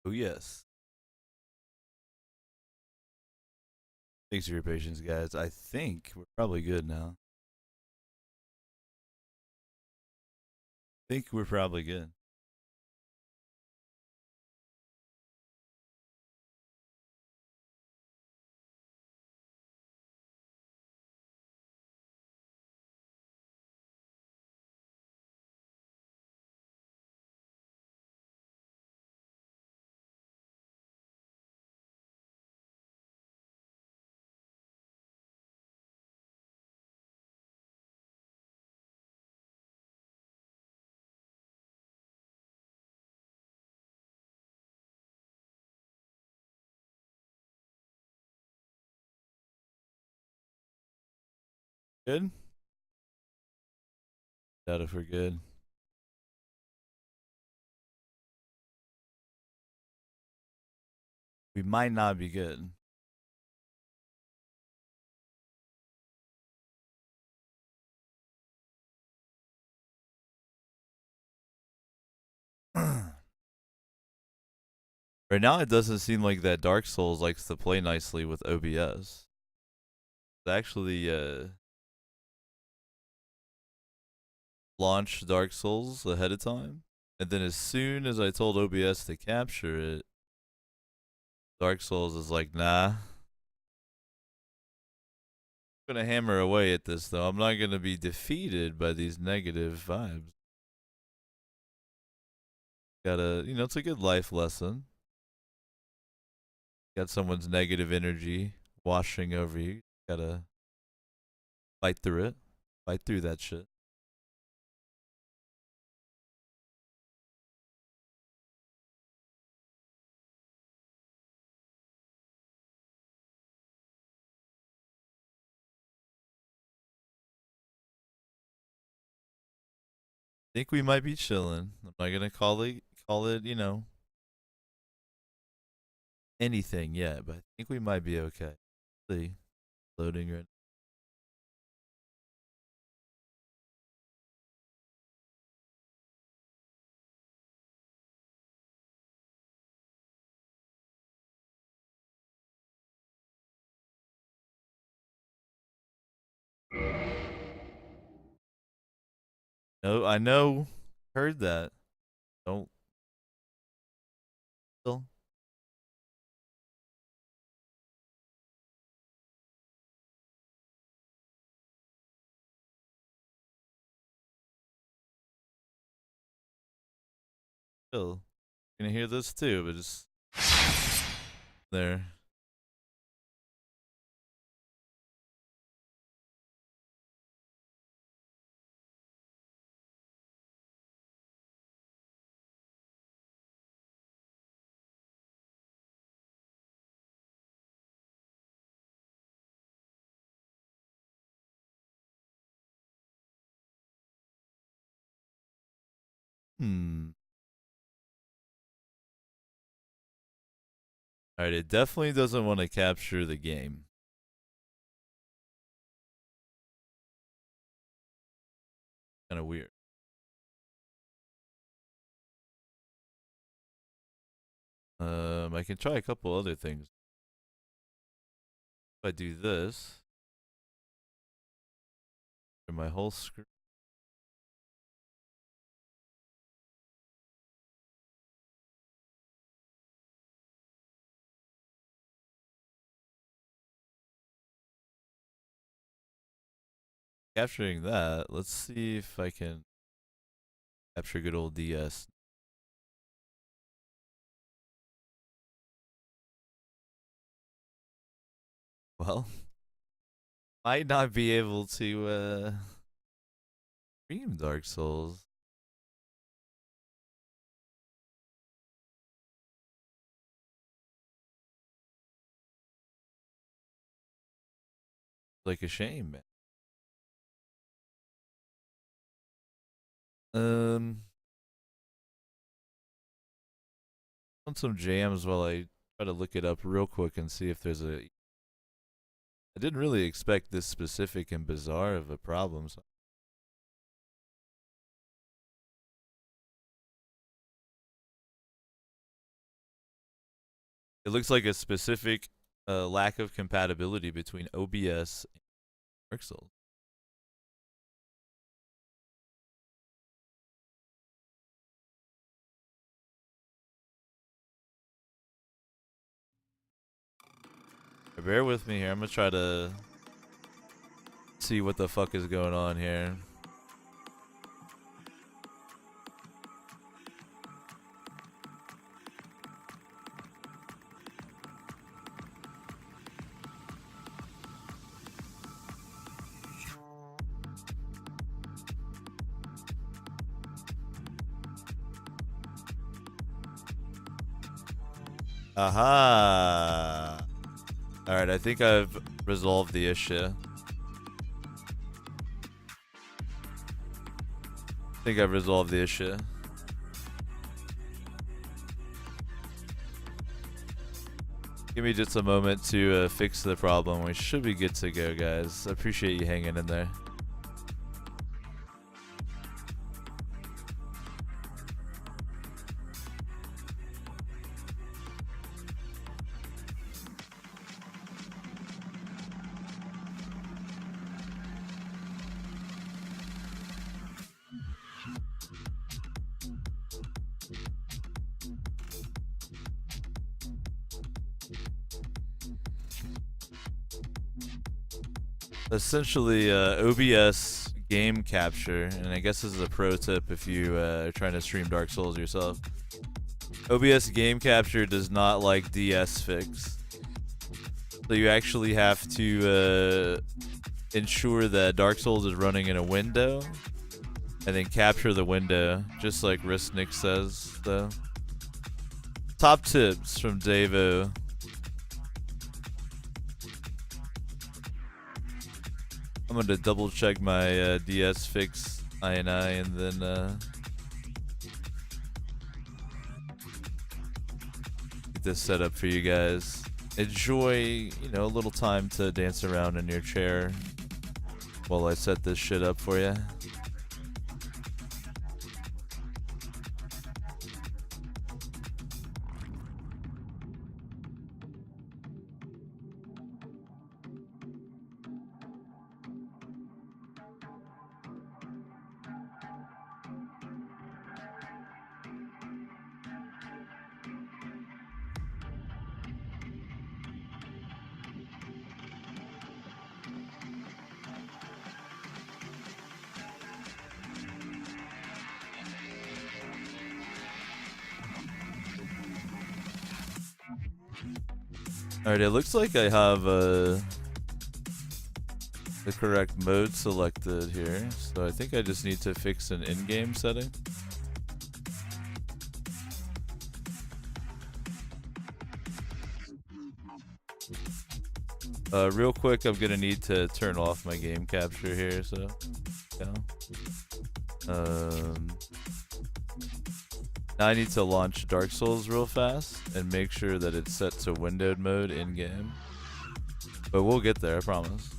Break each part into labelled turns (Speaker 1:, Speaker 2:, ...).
Speaker 1: Oh, yes. Thanks for your patience, guys. I think we're probably good now. I think we're probably good. Good? Doubt if we're good. We might not be good. Right now, it doesn't seem like that Dark Souls likes to play nicely with OBS. It actually launched Dark Souls ahead of time, and then as soon as I told OBS to capture it, Dark Souls is like, nah. I'm gonna hammer away at this though. I'm not gonna be defeated by these negative vibes. Gotta, it's a good life lesson. Got someone's negative energy washing over you. Gotta fight through it. Fight through that shit. Think we might be chilling. I'm not gonna call it, anything yet, but I think we might be okay. See, loading right. No, I know. Heard that. Don't still. Still. Gonna hear this too, but just there. Hmm. Alright, it definitely doesn't want to capture the game. Kind of weird. I can try a couple other things. If I do this, for my whole screen. Capturing that, let's see if I can capture good old DS. Well, might not be able to stream Dark Souls. Like a shame, man. Um, on some jams while I try to look it up real quick and see if there's a. I didn't really expect this specific and bizarre of a problem. So It looks like a specific lack of compatibility between OBS and Dark Souls. Bear with me here. I'm gonna try to see what the fuck is going on here. Aha! Alright, I think I've resolved the issue. Give me just a moment to fix the problem. We should be good to go, guys. I appreciate you hanging in there. Essentially, OBS game capture, and I guess this is a pro tip if you are trying to stream Dark Souls yourself. OBS game capture does not like DS fix, so you actually have to ensure that Dark Souls is running in a window, and then capture the window, just like Ristnik says. So, top tips from Davo. I'm gonna double check my DS fix INI and then get this set up for you guys. Enjoy, you know, a little time to dance around in your chair while I set this shit up for you. Alright, it looks like I have the correct mode selected here, so I think I just need to fix an in-game setting. Real quick, I'm gonna need to turn off my game capture here, so yeah. Now I need to launch Dark Souls real fast and make sure that it's set to windowed mode in-game. But we'll get there, I promise.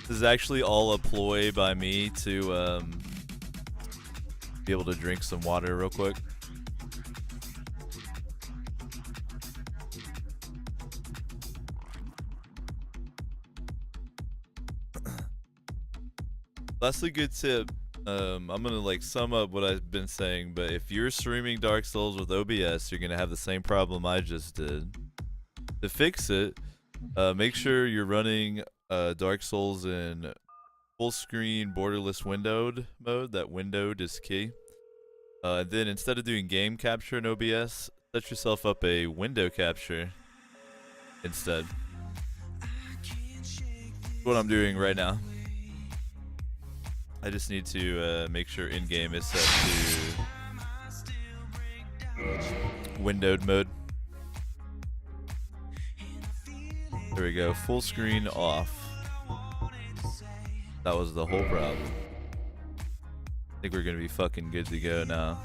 Speaker 1: This is actually all a ploy by me to be able to drink some water real quick. Lastly, good tip. I'm gonna like sum up what I've been saying, but if you're streaming Dark Souls with OBS, you're gonna have the same problem I just did. To fix it, make sure you're running Dark Souls in full screen borderless windowed mode. That windowed is key. Then instead of doing game capture in OBS, set yourself up a window capture instead. That's what I'm doing right now. I just need to make sure in-game is set to windowed mode. There we go, full screen off. That was the whole problem. I think we're gonna be fucking good to go now.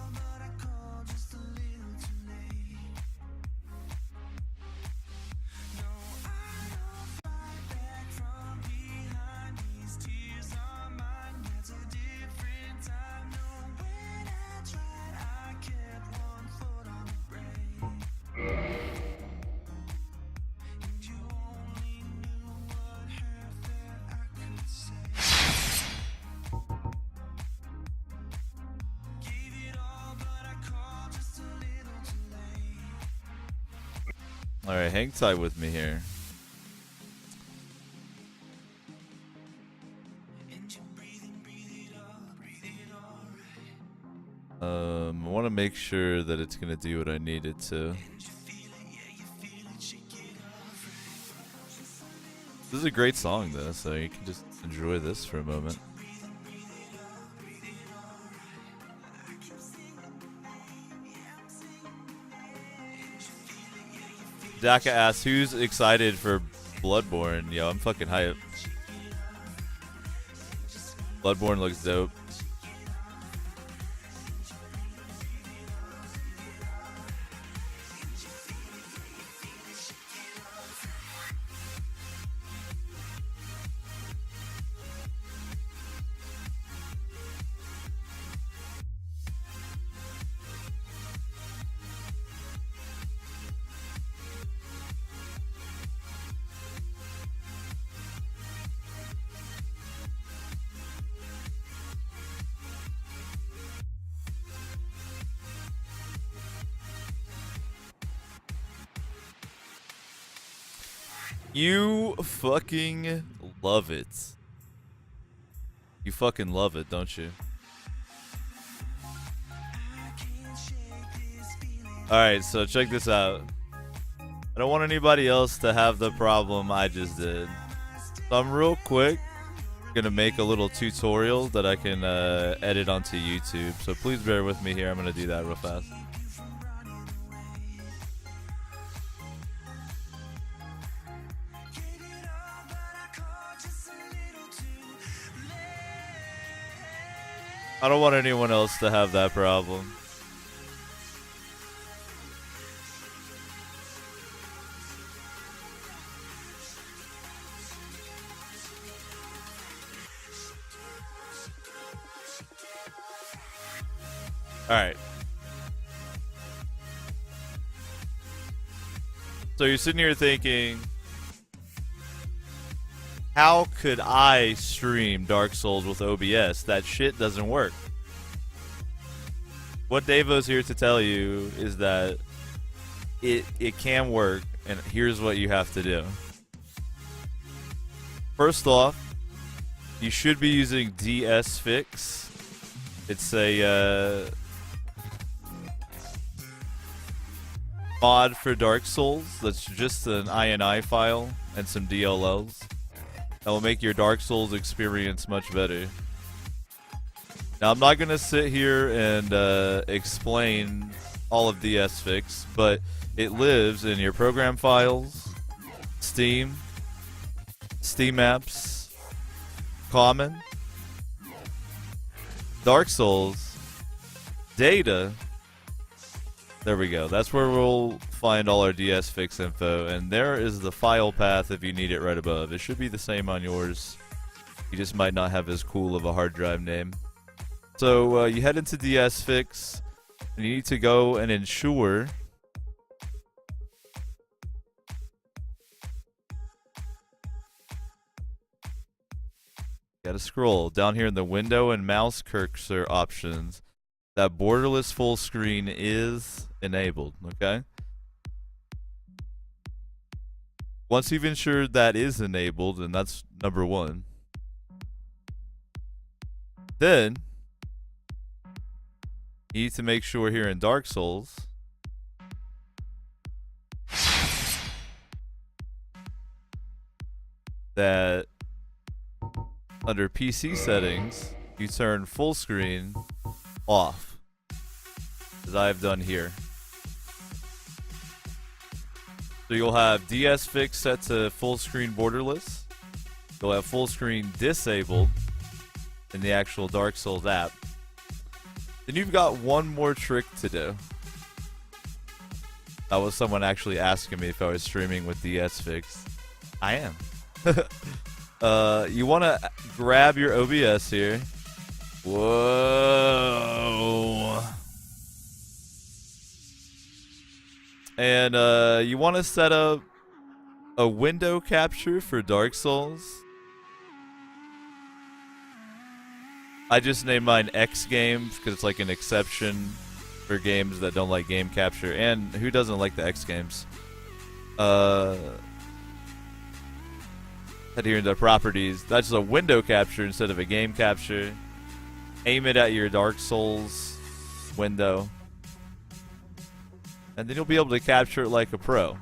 Speaker 1: Alright, hang tight with me here. I want to make sure that it's going to do what I need it to. This is a great song, though, so you can just enjoy this for a moment. Daka asks, who's excited for Bloodborne? Yo, I'm fucking hype. Bloodborne looks dope. You fucking love it. You fucking love it, don't you? Alright, so check this out. I don't want anybody else to have the problem I just did. So I'm real quick gonna make a little tutorial that I can edit onto YouTube. So please bear with me here. I'm gonna do that real fast. I don't want anyone else to have that problem. Alright. So you're sitting here thinking, how could I stream Dark Souls with OBS? That shit doesn't work. What Davo's here to tell you is that it can work, and here's what you have to do. First off, you should be using DSFix. It's a mod for Dark Souls that's just an INI file and some DLLs. That will make your Dark Souls experience much better. Now, I'm not going to sit here and explain all of DSFix, but it lives in your program files, Steam, Steam apps, Common, Dark Souls, Data. There we go. That's where we'll find all our DSFix info, and there is the file path if you need it right above. It should be the same on yours. You just might not have as cool of a hard drive name. So you head into DSFix, and you need to go and ensure gotta scroll down here in the window and mouse cursor options. That borderless full screen is enabled, okay? Once you've ensured that is enabled, and that's number one, then you need to make sure here in Dark Souls that under PC settings, you turn full screen off, as I've done here. So you'll have DSFix set to full screen borderless. You'll have full screen disabled in the actual Dark Souls app. Then you've got one more trick to do. That was someone actually asking me if I was streaming with DSFix. I am. You want to grab your OBS here. Whoa. And you want to set up a window capture for Dark Souls. I just named mine X Games because it's like an exception for games that don't like game capture. And who doesn't like the X Games? adhering to properties. That's a window capture instead of a game capture. Aim it at your Dark Souls window, and then you'll be able to capture it like a pro.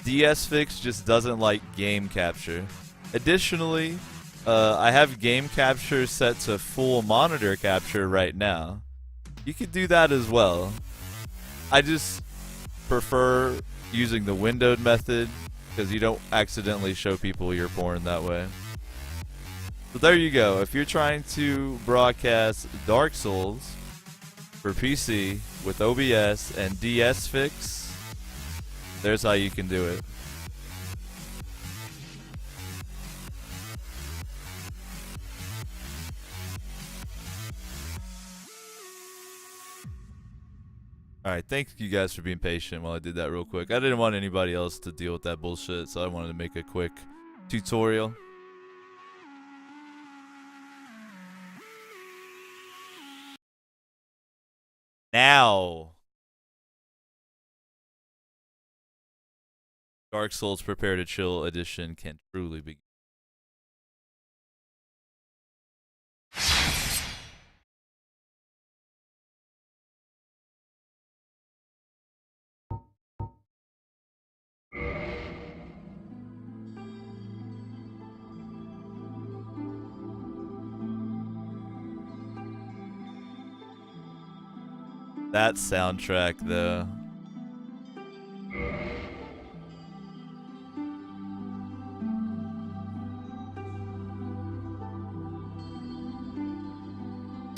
Speaker 1: DS-Fix just doesn't like game capture. Additionally, I have game capture set to full monitor capture right now. You can do that as well. I just prefer using the windowed method because you don't accidentally show people your porn that way. So there you go. If you're trying to broadcast Dark Souls for PC with OBS and DS-Fix, there's how you can do it. Alright, thank you guys for being patient while I did that real quick. I didn't want anybody else to deal with that bullshit, so I wanted to make a quick tutorial. Now, Dark Souls Prepare to Chill edition can truly begin. That soundtrack, though.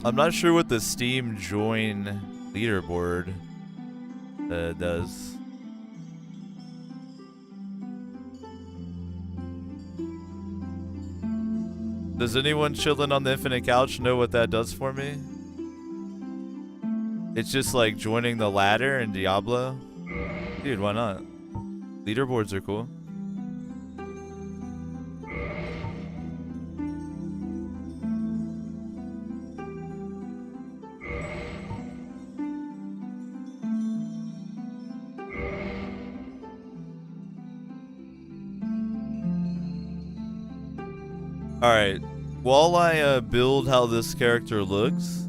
Speaker 1: I'm not sure what the Steam Join leaderboard does. Does anyone chilling on the Infinite Couch know what that does for me? It's just like joining the ladder in Diablo. Dude, why not? Leaderboards are cool. Alright, while I build how this character looks,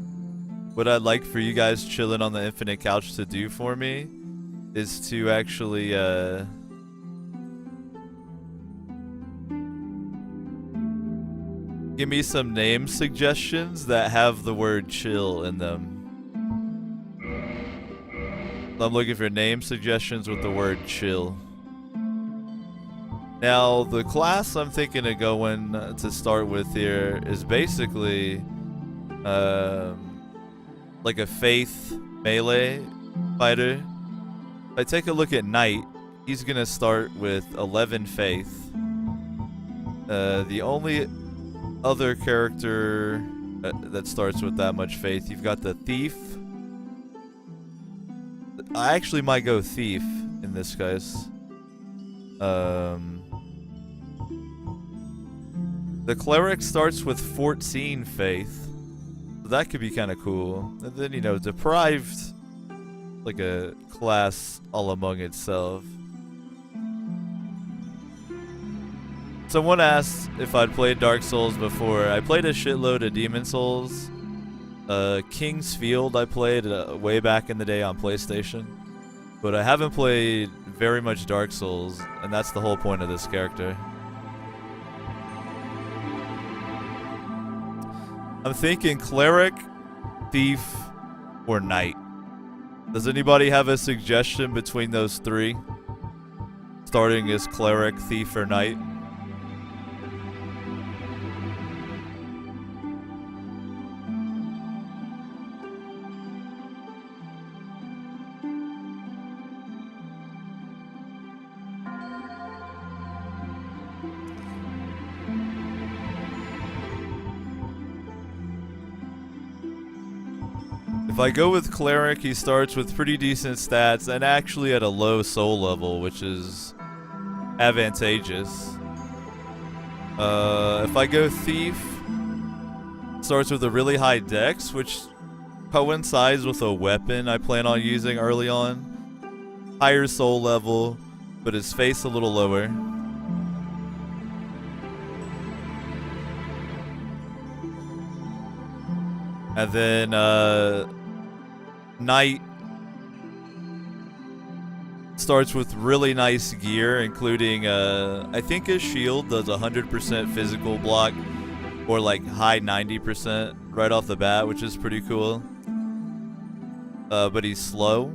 Speaker 1: what I'd like for you guys chilling on the Infinite Couch to do for me is to actually give me some name suggestions that have the word chill in them. I'm looking for name suggestions with the word chill. Now, the class I'm thinking of going to start with here is basically like a Faith melee fighter. If I take a look at Knight, he's gonna start with 11 Faith. The only other character that starts with that much Faith, you've got the Thief. I actually might go Thief in this case. The Cleric starts with 14 Faith. So that could be kind of cool. And then, you know, Deprived, like a class all among itself. Someone asked if I'd played Dark Souls before. I played a shitload of Demon Souls. King's Field I played way back in the day on PlayStation. But I haven't played very much Dark Souls, and that's the whole point of this character. I'm thinking Cleric, Thief, or Knight. Does anybody have a suggestion between those three? Starting as Cleric, Thief, or Knight? If I go with Cleric, he starts with pretty decent stats and actually at a low soul level, which is advantageous. If I go Thief, starts with a really high dex, which coincides with a weapon I plan on using early on. Higher soul level, Put his face a little lower. And then, Knight starts with really nice gear, including, I think his shield does 100% physical block, or like high 90% right off the bat, which is pretty cool. But he's slow.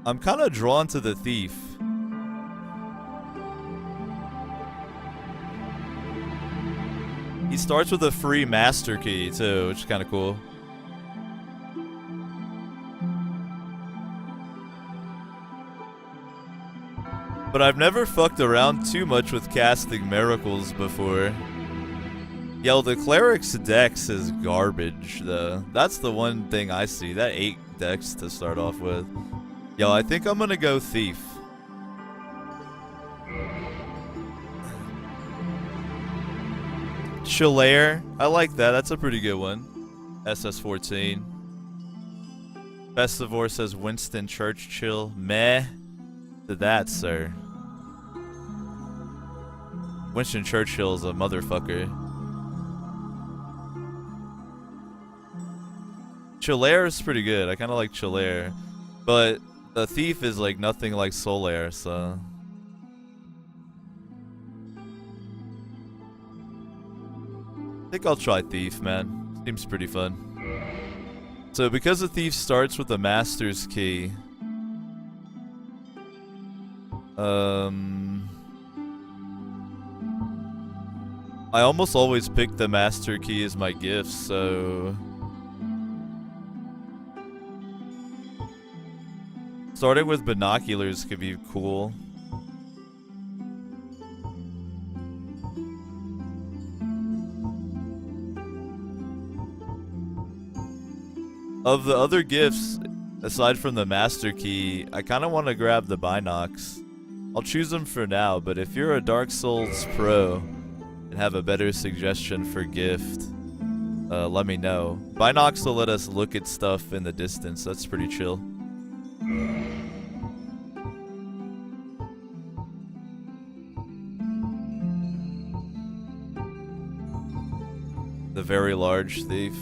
Speaker 1: I'm kind of drawn to the Thief. He starts with a free master key too, which is kind of cool. But I've never fucked around too much with casting miracles before. Yo, the cleric's dex is garbage though. That's the one thing I see. That 8 dex to start off with. Yo, I think I'm gonna go Thief. Chilair, I like that. That's a pretty good one. SS14. Festivore says Winston Churchill. Meh to that, sir. Winston Churchill is a motherfucker. Chilair is pretty good. I kind of like Chilair. But the Thief is like nothing like Solaire, so... I think I'll try Thief, man. Seems pretty fun. So because the Thief starts with the Master's Key... I almost always pick the Master Key as my gift, so... Starting with binoculars could be cool. Of the other gifts, aside from the Master Key, I kind of want to grab the Binocs. I'll choose them for now, but if you're a Dark Souls pro and have a better suggestion for gift, let me know. Binocs will let us look at stuff in the distance. That's pretty chill. The very large thief.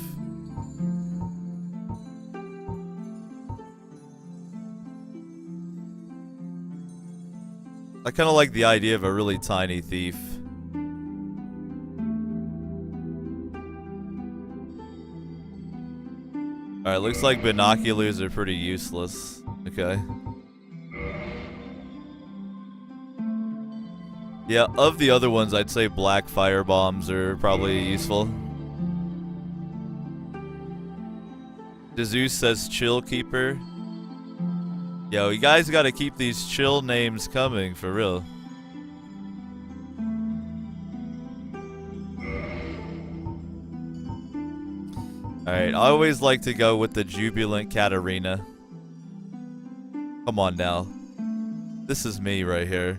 Speaker 1: I kind of like the idea of a really tiny thief. Alright, looks like binoculars are pretty useless. Okay. Yeah, of the other ones, I'd say black fire bombs are probably useful. Jesus says Chill Keeper. Yo, you guys gotta keep these chill names coming, for real. Alright, I always like to go with the Jubilant Katarina. Come on now. This is me right here.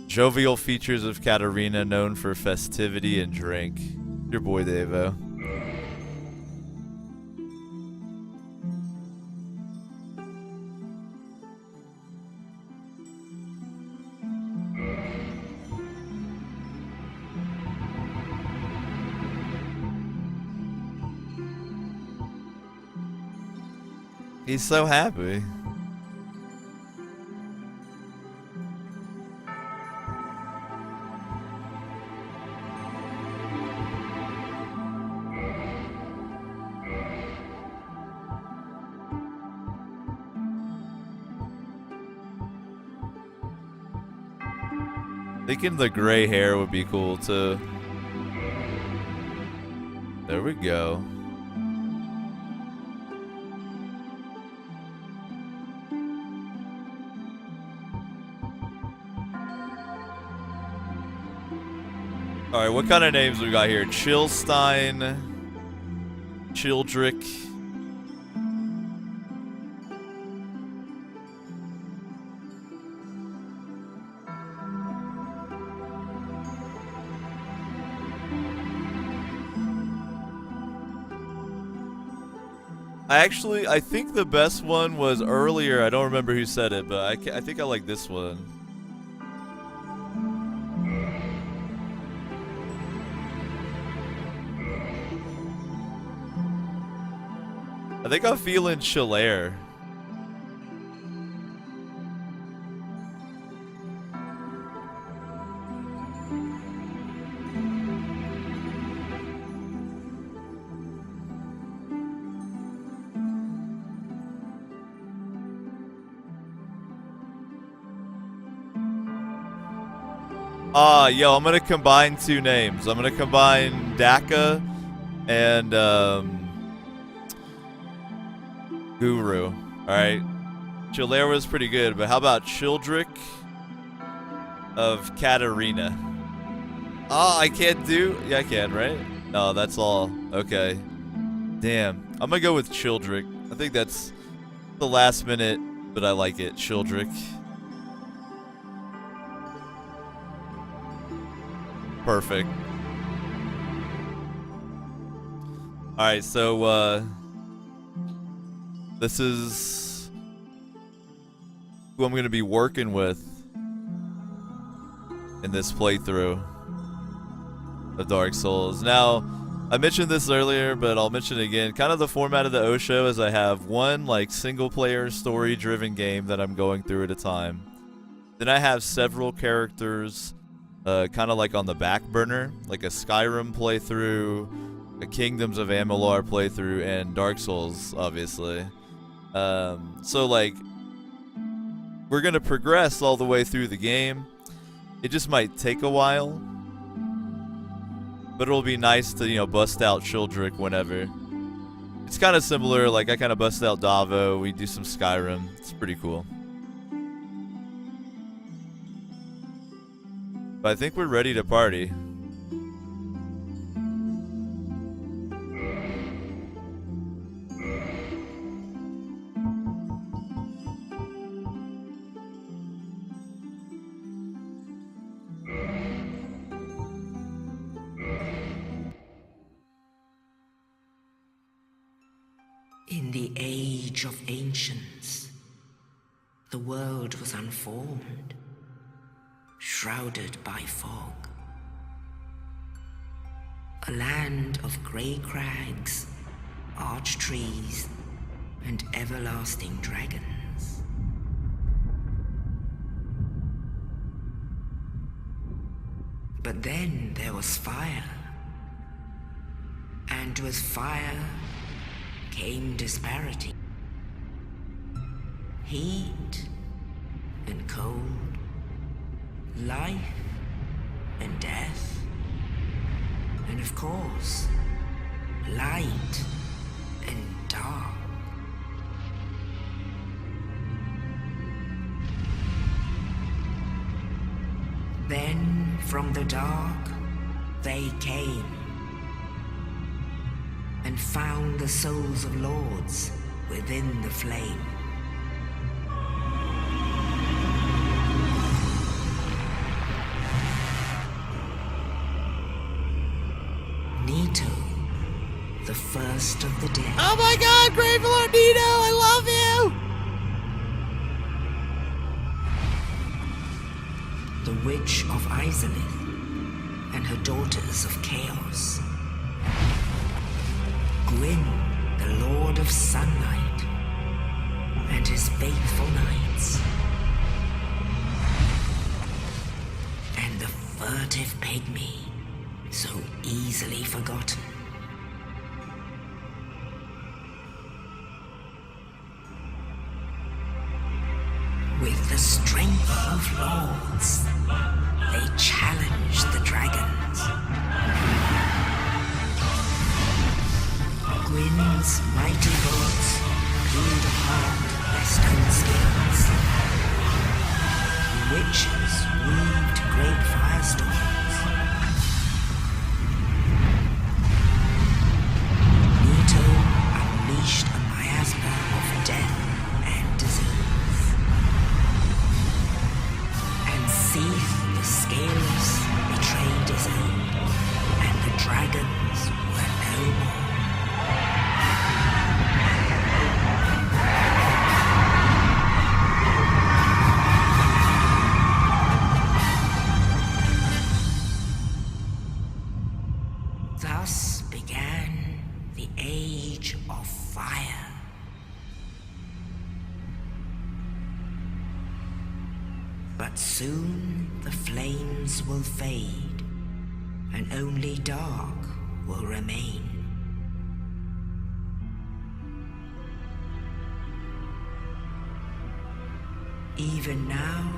Speaker 1: Jovial features of Katarina, known for festivity and drink. Your boy Devo. He's so happy. Thinking the gray hair would be cool too. There we go. Alright, what kind of names we got here? Chillstein, Childrick. I think the best one was earlier. I don't remember who said it, but I think I like this one. I think I'm feeling Chilair. Yo, I'm gonna combine two names. I'm gonna combine Daka and Guru. Alright. Chilair was pretty good, but how about Childrick of Katarina? Oh, I can't do? Yeah, I can, right? No, that's all. Okay. Damn. I'm gonna go with Childrick. I think that's the last minute, but I like it. Childrick. Perfect. Alright, so this is who I'm gonna be working with in this playthrough of Dark Souls. Now, I mentioned this earlier, but I'll mention it again. Kind of the format of the Osho is I have one like single player story driven game that I'm going through at a time. Then I have several characters kind of like on the back burner, like a Skyrim playthrough, a Kingdoms of Amalur playthrough, and Dark Souls, obviously. So like, we're gonna progress all the way through the game. It just might take a while, but it'll be nice to, you know, bust out Childrick whenever. It's kind of similar, like I kind of bust out Davo, we do some Skyrim. It's pretty cool. But I think we're ready to party.
Speaker 2: In the age of ancients, the world was unformed, shrouded by fog. A land of grey crags, arch trees, and everlasting dragons. But then there was fire, and with fire came disparity. Heat and cold, life and death, and of course, light and dark. Then from the dark they came and found the souls of lords within the flame. Nito, the first of the dead.
Speaker 1: Oh my god, Grateful Lord Nito, I love you!
Speaker 2: The Witch of Izalith and her daughters of Chaos. Gwyn, the Lord of Sunlight, and his faithful knights. And the furtive pygmy, so easily forgotten. With the strength of lords, they challenged the dragons. Gwyn's mighty bullets peeled apart their stone skins. Witches weaved great firestorms. Nito unleashed a miasma of death and disease. And Seath the Scaleless betrayed his own, and the dragons were no more. But soon the flames will fade, and only dark will remain. Even now,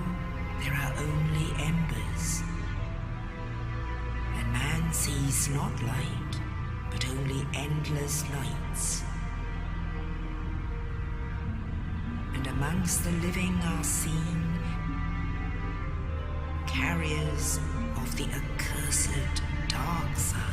Speaker 2: there are only embers, and man sees not light, but only endless nights. And amongst the living are seen carriers of the accursed dark side.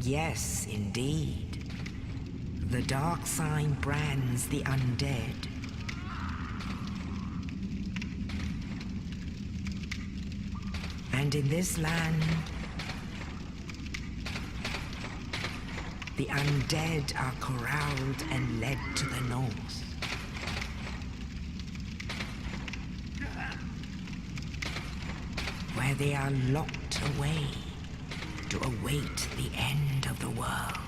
Speaker 2: Yes, indeed. The dark sign brands the undead. And in this land, the undead are corralled and led to the north. Where they are locked away to await the end of the world.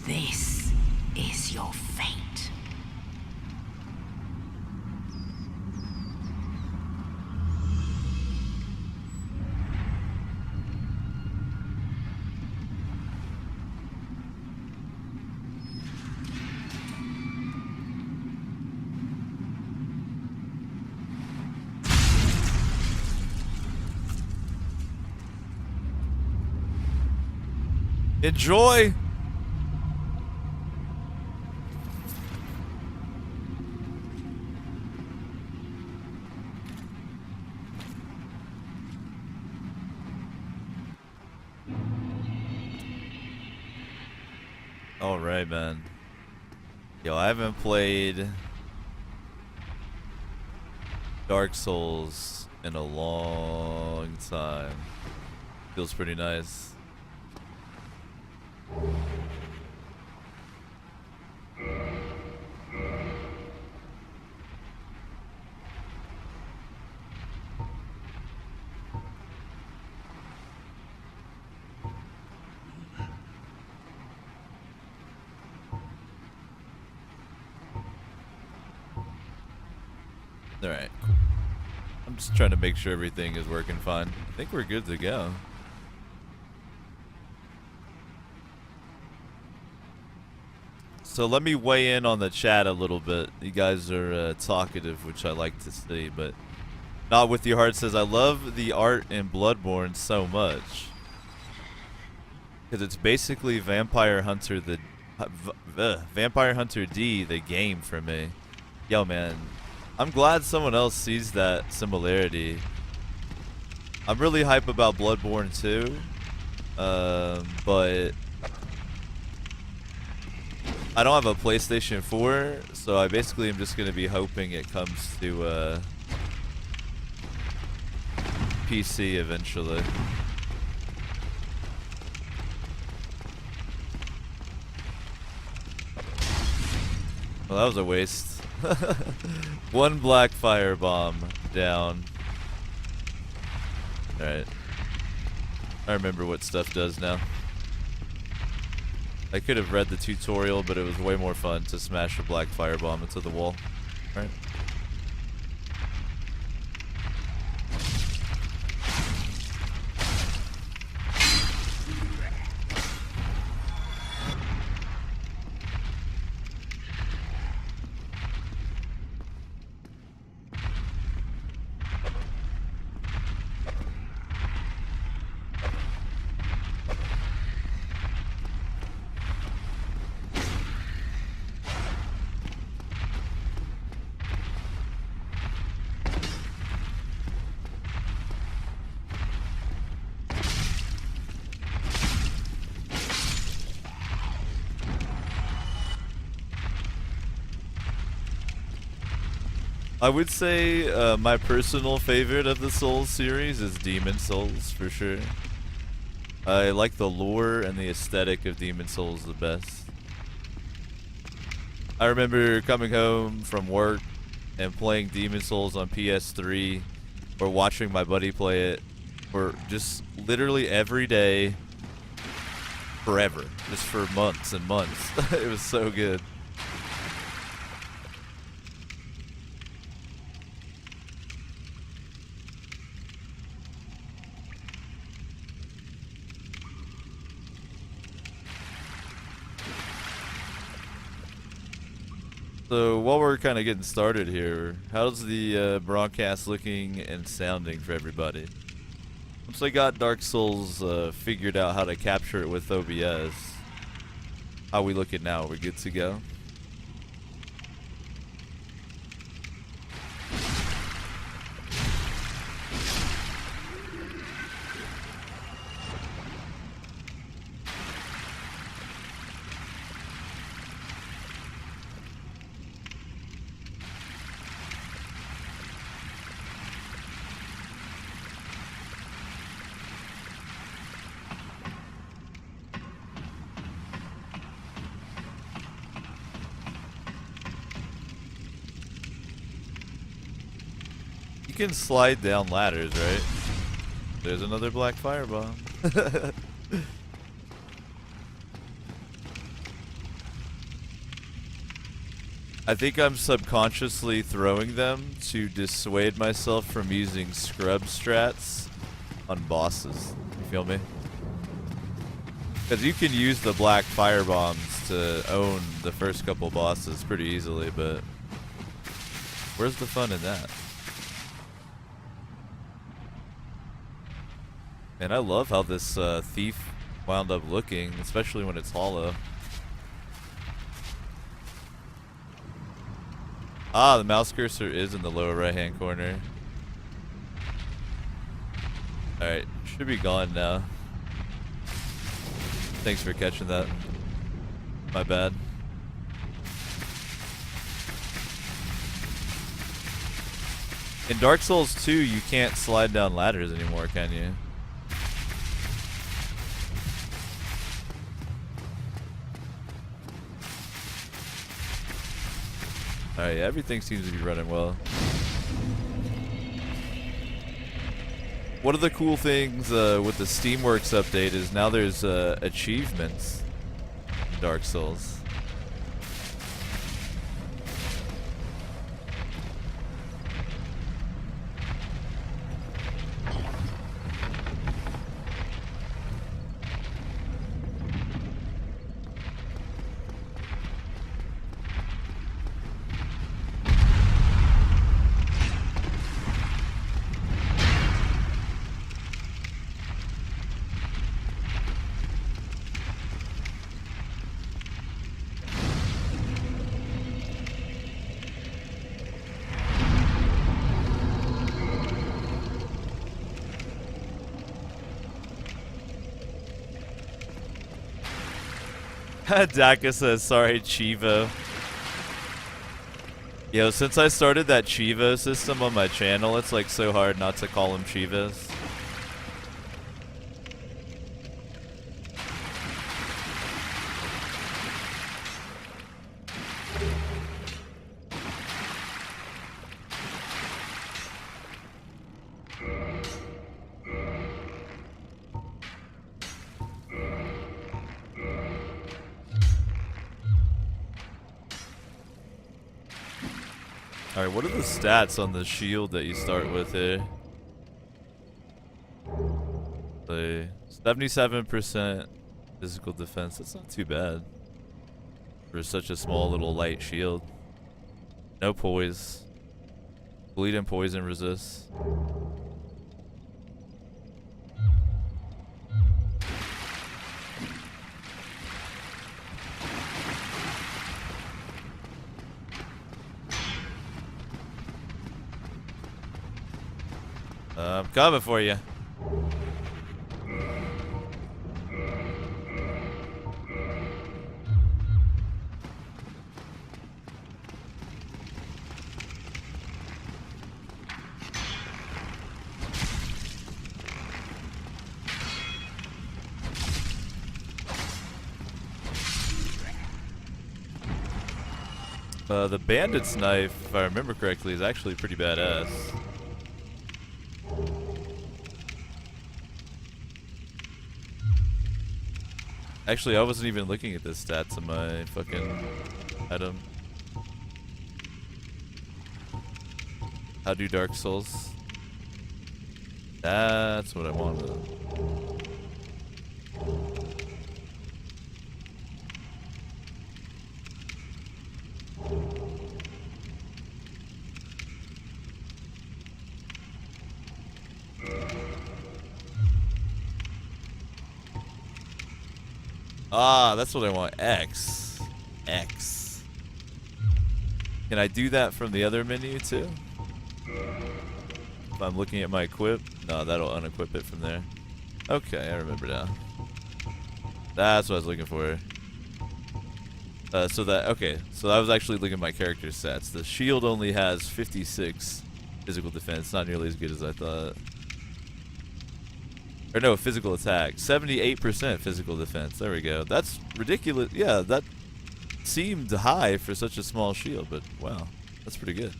Speaker 2: This is your fate.
Speaker 1: Enjoy! Alright, man. Yo, I haven't played Dark Souls in a long time. Feels pretty nice. Alright. I'm just trying to make sure everything is working fine. I think we're good to go. So let me weigh in on the chat a little bit. You guys are talkative, which I like to see, but Not With Your Heart says, I love the art in Bloodborne so much. Because it's basically Vampire Hunter Vampire Hunter D, the game for me. Yo, man. I'm glad someone else sees that similarity. I'm really hype about Bloodborne 2. But I don't have a PlayStation 4, so I basically am just going to be hoping it comes to PC eventually. Well, that was a waste. One black firebomb down. Alright. I remember what stuff does now. I could have read the tutorial, but it was way more fun to smash a black firebomb into the wall. Alright. I would say my personal favorite of the Souls series is Demon Souls for sure. I like the lore and the aesthetic of Demon Souls the best. I remember coming home from work and playing Demon Souls on PS3 or watching my buddy play it for just literally every day forever, just for months and months. It was so good. So while we're kind of getting started here, how's the broadcast looking and sounding for everybody? Once I got Dark Souls figured out how to capture it with OBS, how we looking now? We're good to go? You can slide down ladders, right? There's another black firebomb. I think I'm subconsciously throwing them to dissuade myself from using scrub strats on bosses. You feel me? Because you can use the black firebombs to own the first couple bosses pretty easily, but where's the fun in that? And I love how this thief wound up looking, especially when it's hollow. Ah, the mouse cursor is in the lower right hand corner. Alright, should be gone now. Thanks for catching that. My bad. In Dark Souls 2, you can't slide down ladders anymore, can you? Alright, everything seems to be running well. One of the cool things with the Steamworks update is now there's achievements in Dark Souls. Daka says, sorry, Chivo. Yo, since I started that Chivo system on my channel, it's like so hard not to call them Chivos. Alright, what are the stats on the shield that you start with here? 77% physical defense. That's not too bad for such a small little light shield. No poise. Bleed and poison resist. I'm coming for you. The bandit's knife, if I remember correctly, is actually pretty badass. Actually, I wasn't even looking at the stats of my fucking item. How do Dark Souls? That's what I wanted. Ah, that's what I want. X. X. Can I do that from the other menu too? If I'm looking at my equip? No, that'll unequip it from there. Okay, I remember now. That's what I was looking for. So I was actually looking at my character stats. The shield only has 56 physical defense, not nearly as good as I thought. Or no, physical attack. 78% physical defense. There we go. That's ridiculous. Yeah, that seemed high for such a small shield, but wow, that's pretty good.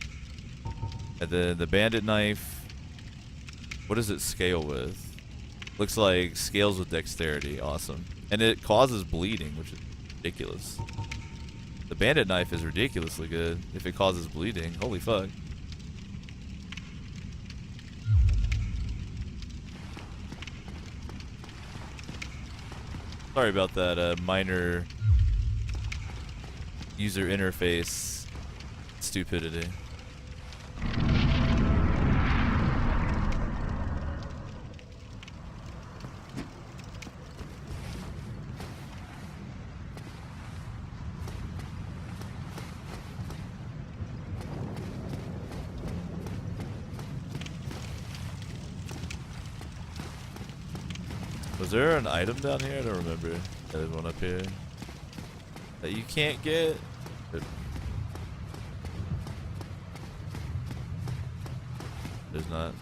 Speaker 1: And then the bandit knife. What does it scale with? Looks like scales with dexterity. Awesome. And it causes bleeding, which is ridiculous. The bandit knife is ridiculously good if it causes bleeding. Holy fuck. Sorry about that minor user interface stupidity. Was there an item down here? I don't remember. There's one up here that you can't get. There's not.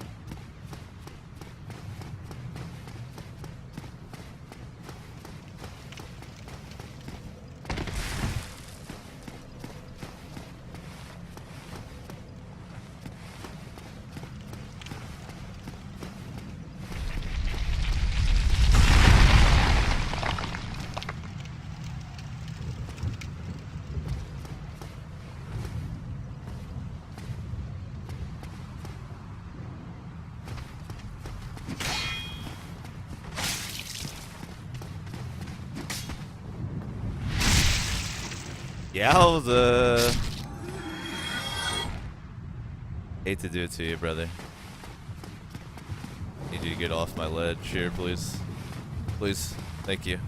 Speaker 1: Yowza! Hate to do it to you, brother. Need you to get off my ledge here, please. Please. Thank you.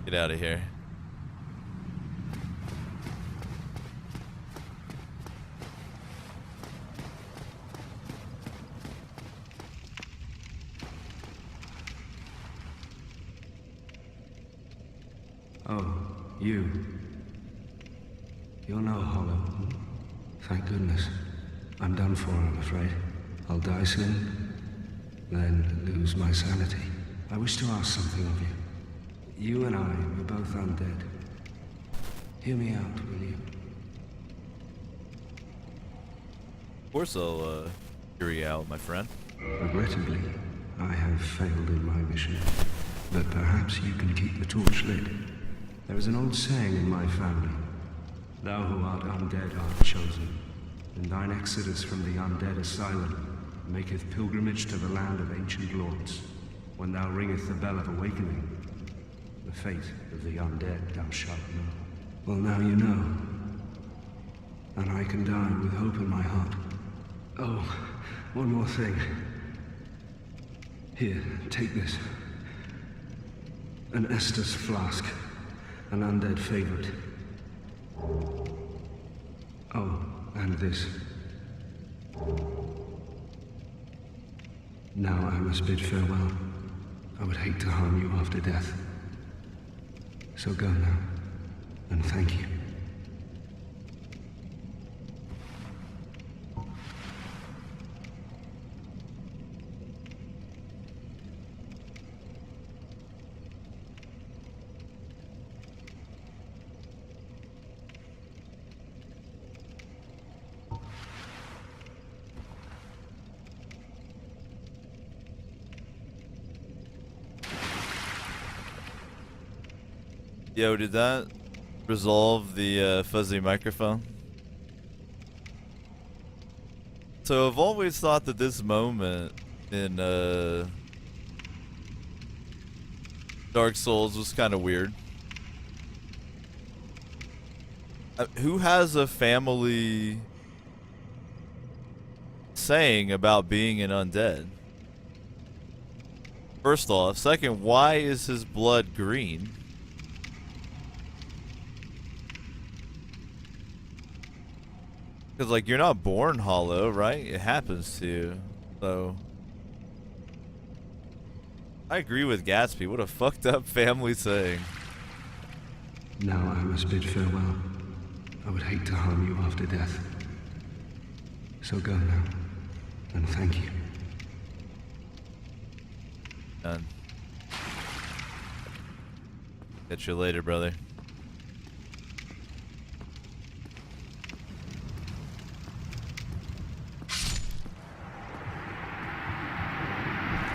Speaker 1: Get out of here.
Speaker 3: Oh, you. You're no hollow. Thank goodness. I'm done for, I'm afraid. I'll die soon, then lose my sanity. I wish to ask something of you. You and I are both undead. Hear me out, will you?
Speaker 1: Of course I'll hear you out, my friend.
Speaker 3: Regrettably, I have failed in my mission. But perhaps you can keep the torch lit. There is an old saying in my family. Thou who art undead art chosen, and thine exodus from the undead asylum maketh pilgrimage to the land of ancient lords. When thou ringeth the bell of awakening, the fate of the undead thou shalt know. Well, now you know, and I can die with hope in my heart. Oh, one more thing. Here, take this. An Estus flask, an undead favorite. Oh, and this. Now I must bid farewell. I would hate to harm you after death. So go now, and thank you.
Speaker 1: Yo, did that resolve the fuzzy microphone? So I've always thought that this moment in Dark Souls was kind of weird. Who has a family saying about being an undead? First off. Second, why is his blood green? Because, like, you're not born hollow, right? It happens to you. So, I agree with Gatsby. What a fucked up family saying.
Speaker 3: Now I must bid farewell. I would hate to harm you after death. So go now, and thank you.
Speaker 1: Done. Catch you later, brother.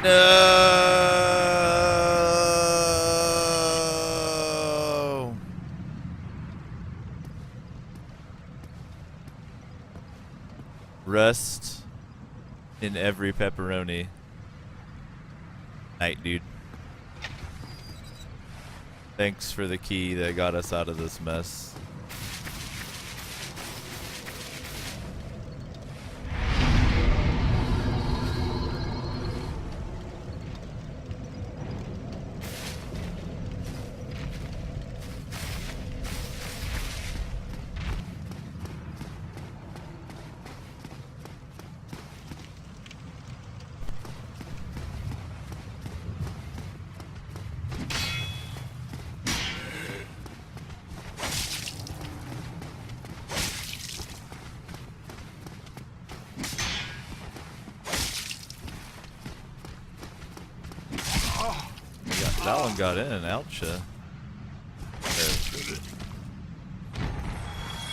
Speaker 1: No. Rest in every pepperoni. Night, dude. Thanks for the key that got us out of this mess. That one got in, oucha.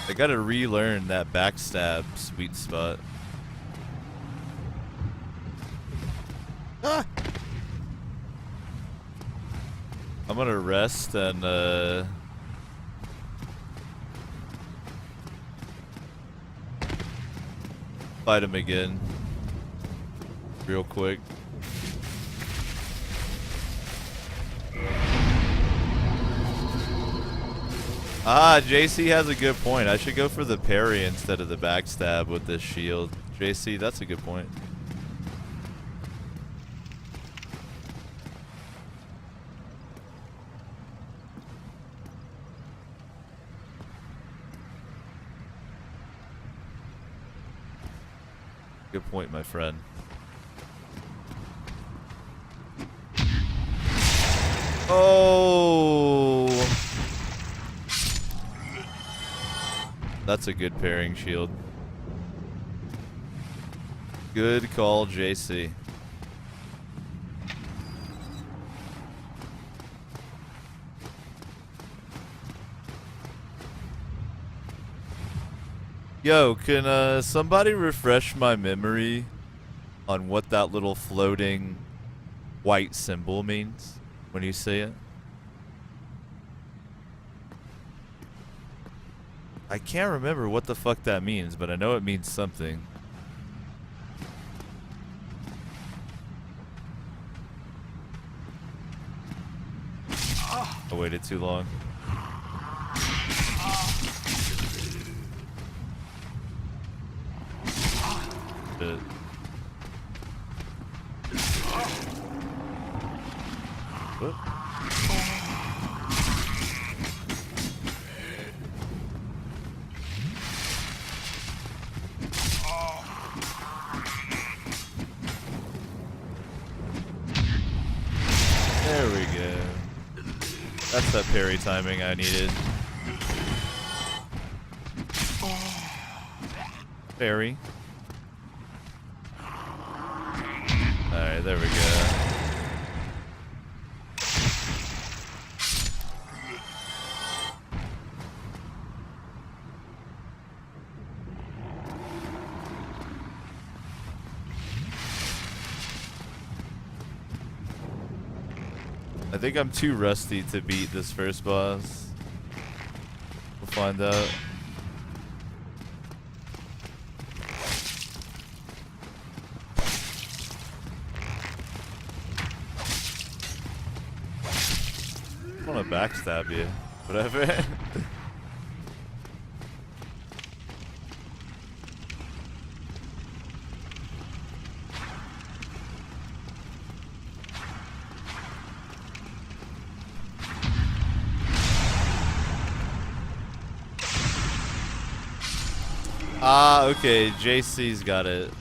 Speaker 1: I gotta relearn that backstab sweet spot. Ah! I'm gonna rest and fight him again. Real quick. Ah, JC has a good point. I should go for the parry instead of the backstab with this shield. JC, that's a good point. Good point, my friend. Oh! That's a good pairing shield. Good call, JC. Yo, can somebody refresh my memory on what that little floating white symbol means when you say it? I can't remember what the fuck that means, but I know it means something. I waited too long. Shit. What? There we go. That's that parry timing I needed. Parry. Alright, there we go. I think I'm too rusty to beat this first boss. find out. I want to backstab you. Whatever. Ah, okay. JC's got it.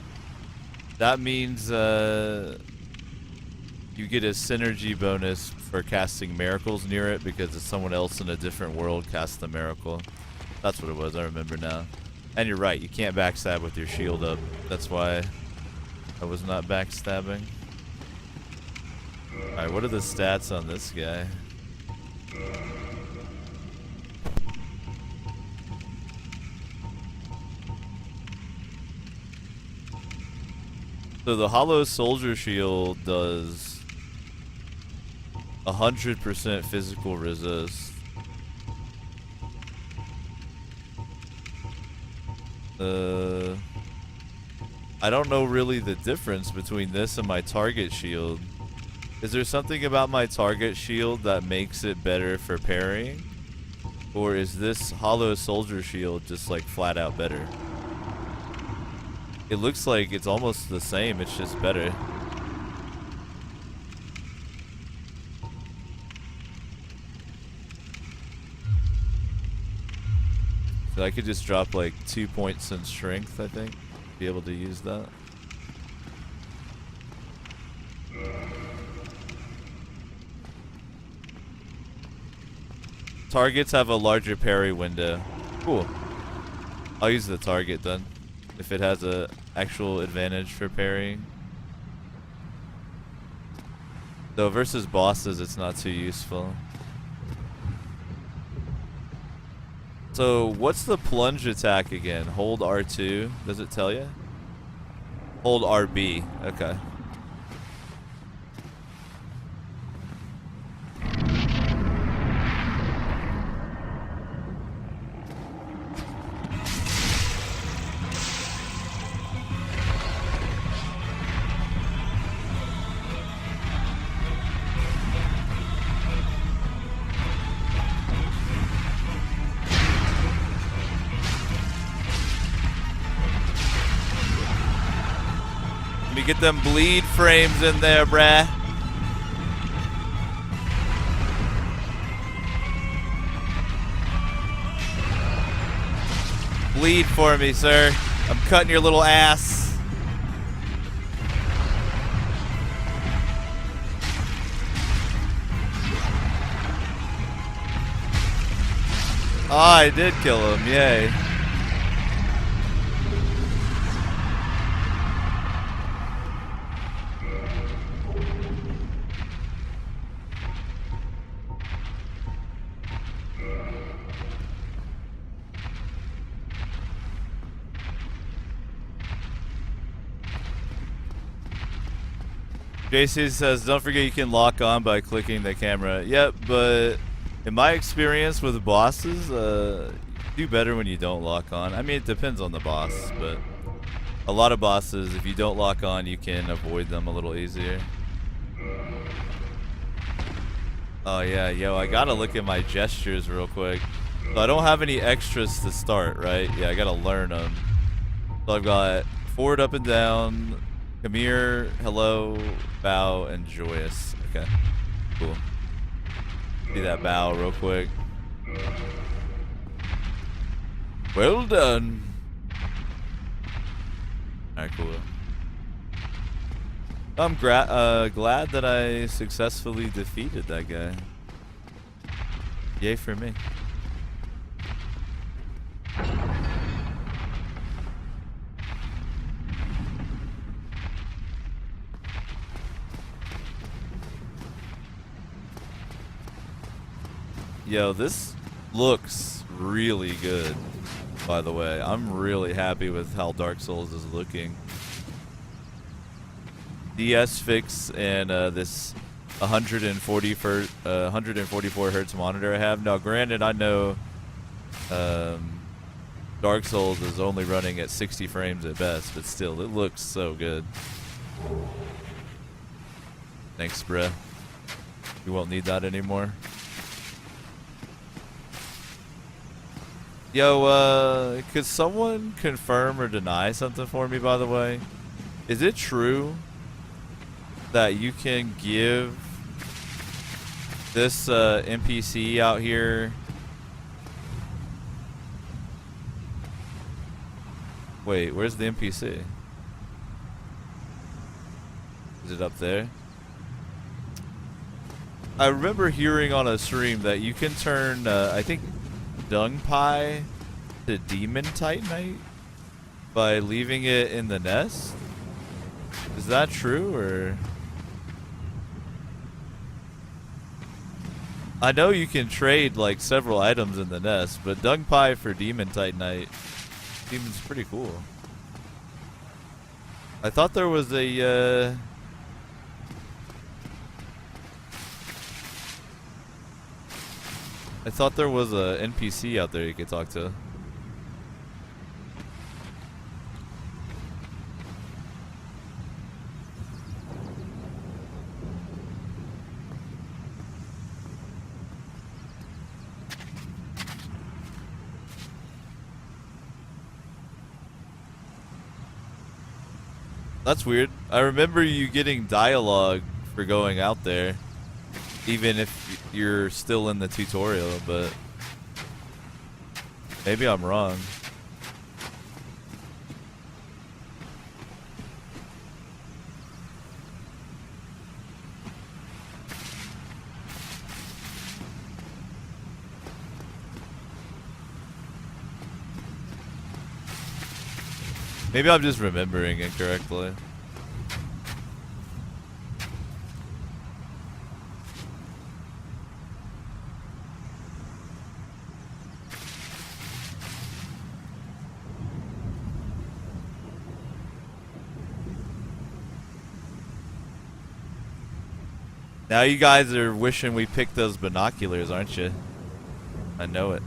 Speaker 1: That means you get a synergy bonus for casting miracles near it because it's someone else in a different world casts the miracle. That's what it was. I remember now. And you're right. You can't backstab with your shield up. That's why I was not backstabbing. Alright, what are the stats on this guy? So the Hollow Soldier Shield does 100% physical resist. I don't know really the difference between this and my target shield. Is there something about my target shield that makes it better for parrying? Or is this Hollow Soldier Shield just like flat out better? It looks like it's almost the same, it's just better. So I could just drop like 2 points in strength, I think, be able to use that. Targets have a larger parry window. Cool. I'll use the target then, if it has a actual advantage for parrying. Though versus bosses, it's not too useful. So what's the plunge attack again? Hold R2, does it tell you? Hold RB, okay. Get them bleed frames in there, bruh. Bleed for me, sir. I'm cutting your little ass. Oh, I did kill him. Yay. JC says, don't forget you can lock on by clicking the camera. Yep, but in my experience with bosses, you do better when you don't lock on. I mean, it depends on the boss, but a lot of bosses, if you don't lock on, you can avoid them a little easier. Oh yeah, yo, I gotta look at my gestures real quick. So I don't have any extras to start, right? Yeah, I gotta learn them. So I've got forward, up and down, come here, hello, bow, and joyous. Okay, cool. See that bow real quick. Well done. Alright, cool. I'm glad that I successfully defeated that guy. Yay for me. Yo, this looks really good, by the way. I'm really happy with how Dark Souls is looking. DS fix and this 144 hertz monitor I have. Now, granted, I know Dark Souls is only running at 60 frames at best, but still, it looks so good. Thanks, bruh. You won't need that anymore. Yo, could someone confirm or deny something for me, by the way? Is it true that you can give this NPC out here... Wait, where's the NPC? Is it up there? I remember hearing on a stream that you can turn, I think, Dung Pie to Demon Titanite by leaving it in the nest. Is that true, or? I know you can trade like several items in the nest, but Dung Pie for Demon Titanite seems pretty cool. I thought there was a I thought there was a NPC out there you could talk to. That's weird. I remember you getting dialogue for going out there, even if you're still in the tutorial, but maybe I'm wrong. Maybe I'm just remembering incorrectly. Now you guys are wishing we picked those binoculars, aren't you? I know it.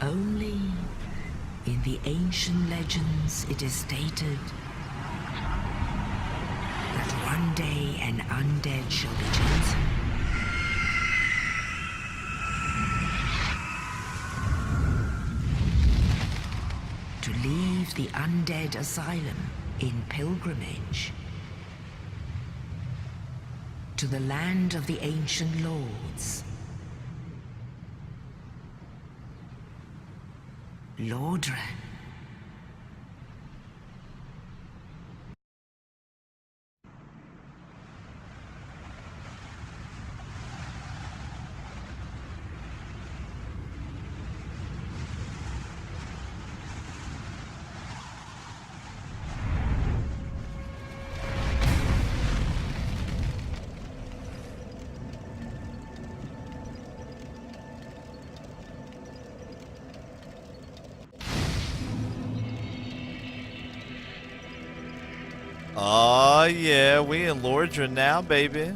Speaker 2: Only in the ancient legends it is stated that one day an undead shall be chosen. To leave the undead asylum in pilgrimage to the land of the ancient lords. Lordran.
Speaker 1: Aw, yeah, we in Lordran now, baby.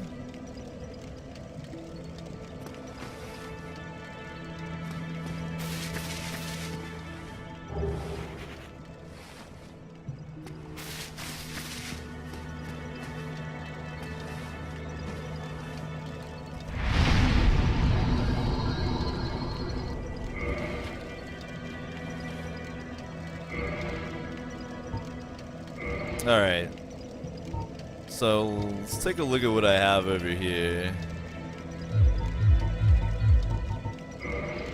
Speaker 1: All right. So let's take a look at what I have over here.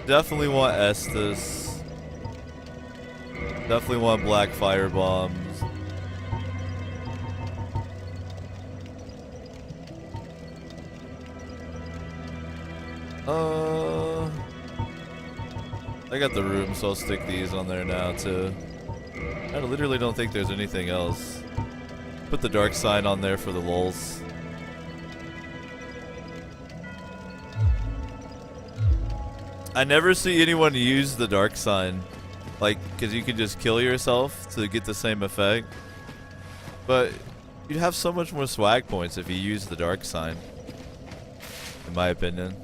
Speaker 1: Definitely want Estus. Definitely want black fire bombs. I got the room, so I'll stick these on there now too. I literally don't think there's anything else. Put the dark sign on there for the lulz. I never see anyone use the dark sign Like, because you can just kill yourself to get the same effect. But you'd have so much more swag points if you use the dark sign, in my opinion.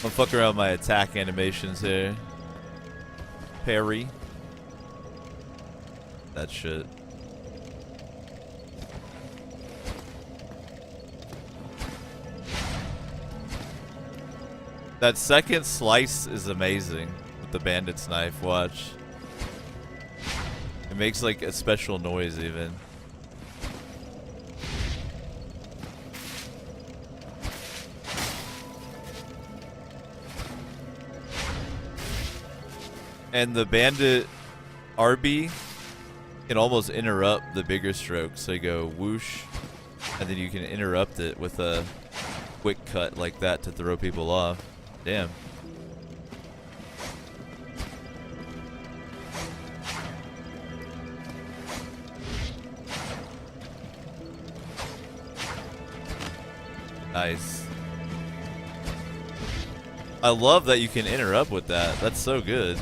Speaker 1: I'll fuck around with my attack animations here. Parry. That shit. That second slice is amazing with the bandit's knife, watch. It makes like a special noise even. And the bandit RB can almost interrupt the bigger stroke. So you go whoosh, and then you can interrupt it with a quick cut like that to throw people off. Damn. Nice. I love that you can interrupt with that. That's so good.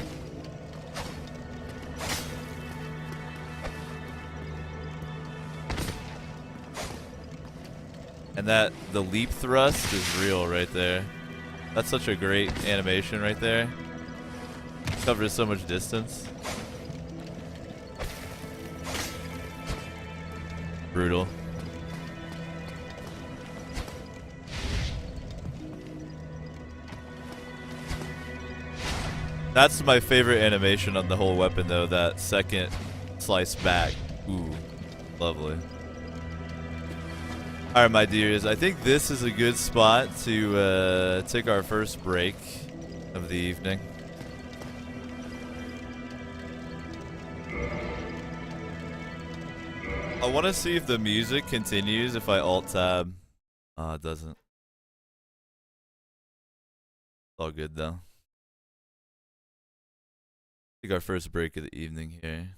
Speaker 1: And that, the leap thrust is real right there. That's such a great animation right there. Covers so much distance. Brutal. That's my favorite animation on the whole weapon though, that second slice back. Ooh, lovely. Alright, my dears, I think this is a good spot to take our first break of the evening. I want to see if the music continues if I alt-tab. It doesn't. It's all good, though. Take our first break of the evening here.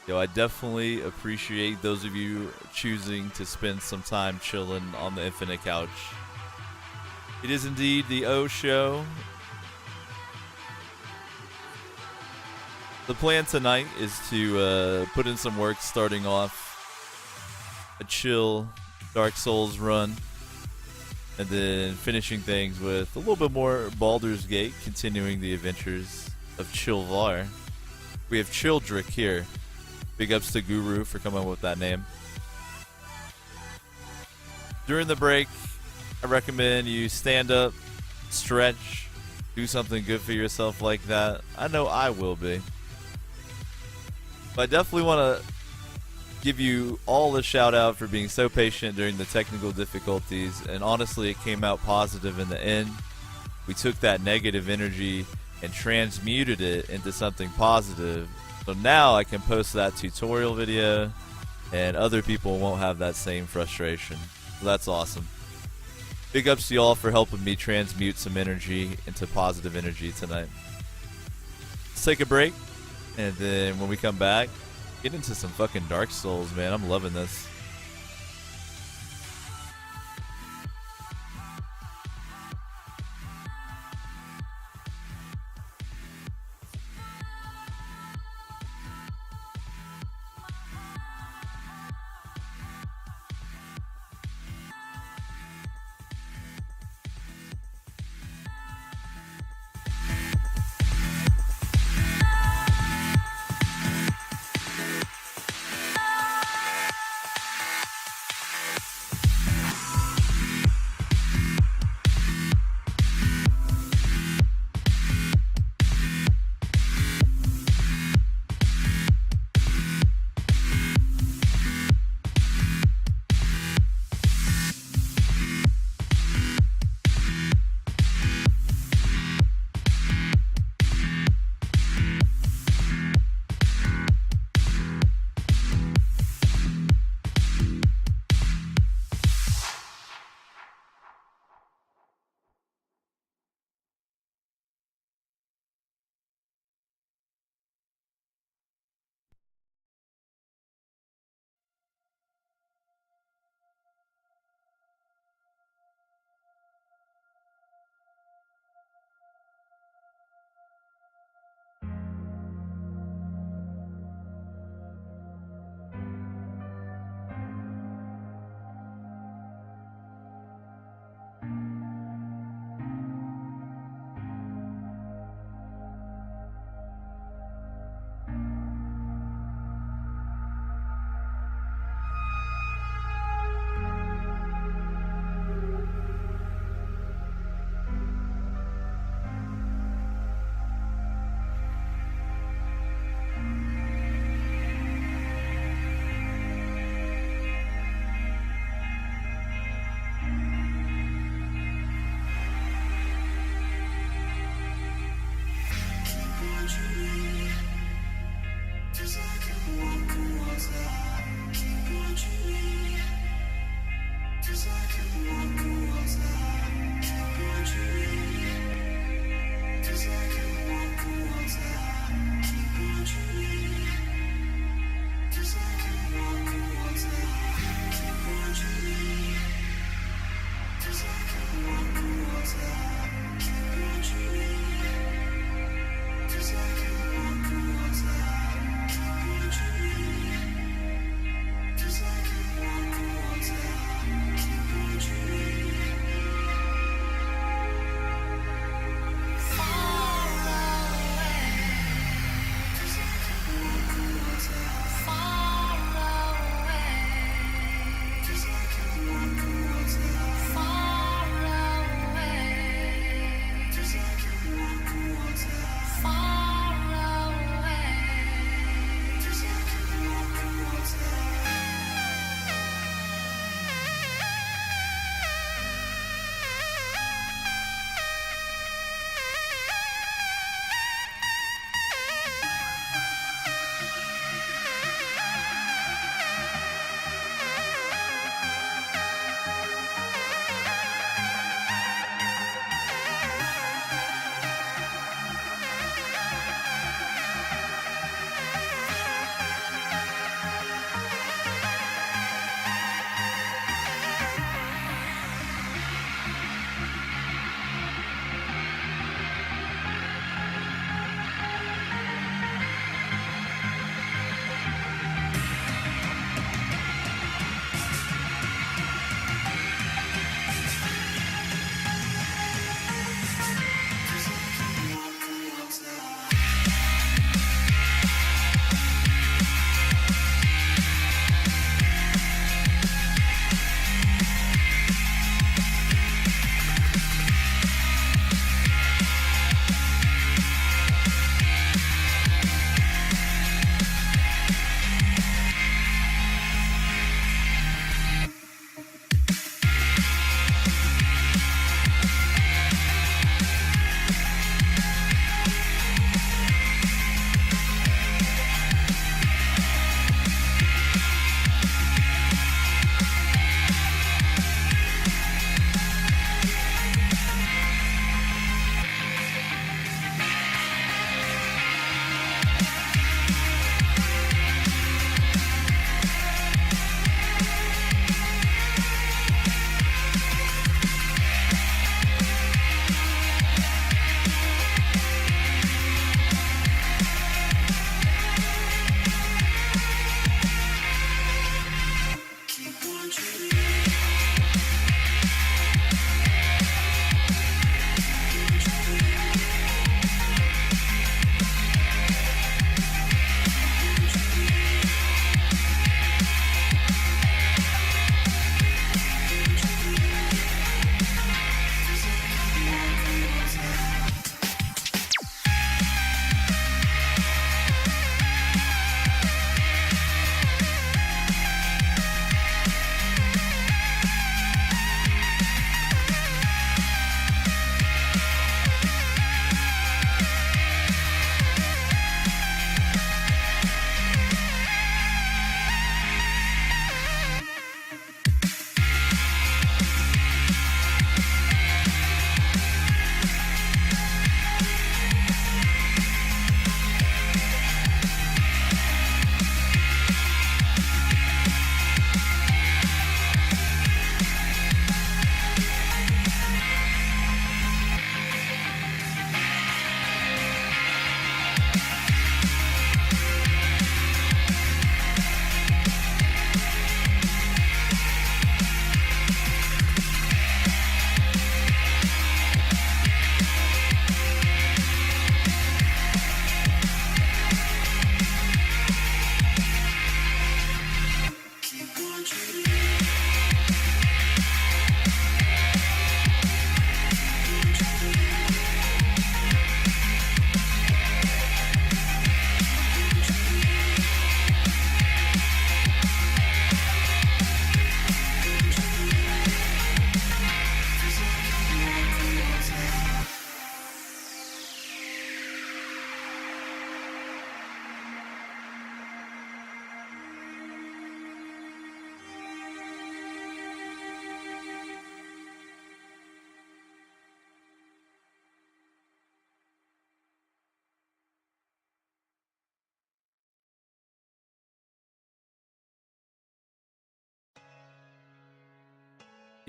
Speaker 1: Yo, I definitely appreciate those of you choosing to spend some time chilling on the Infinite Couch. It is indeed the O Show. The plan tonight is to put in some work starting off a chill Dark Souls run. And then finishing things with a little bit more Baldur's Gate, continuing the adventures of Chillvar. We have Childrick here. Big ups to Guru for coming up with that name. During the break, I recommend you stand up, stretch, do something good for yourself like that. I know I will be. But I definitely want to give you all a shout out for being so patient during the technical difficulties. And honestly, it came out positive in the end. We took that negative energy and transmuted it into something positive. So now I can post that tutorial video and other people won't have that same frustration. So that's awesome. Big ups to y'all for helping me transmute some energy into positive energy tonight. Let's take a break, and then when we come back, get into some fucking Dark Souls, man. I'm loving this.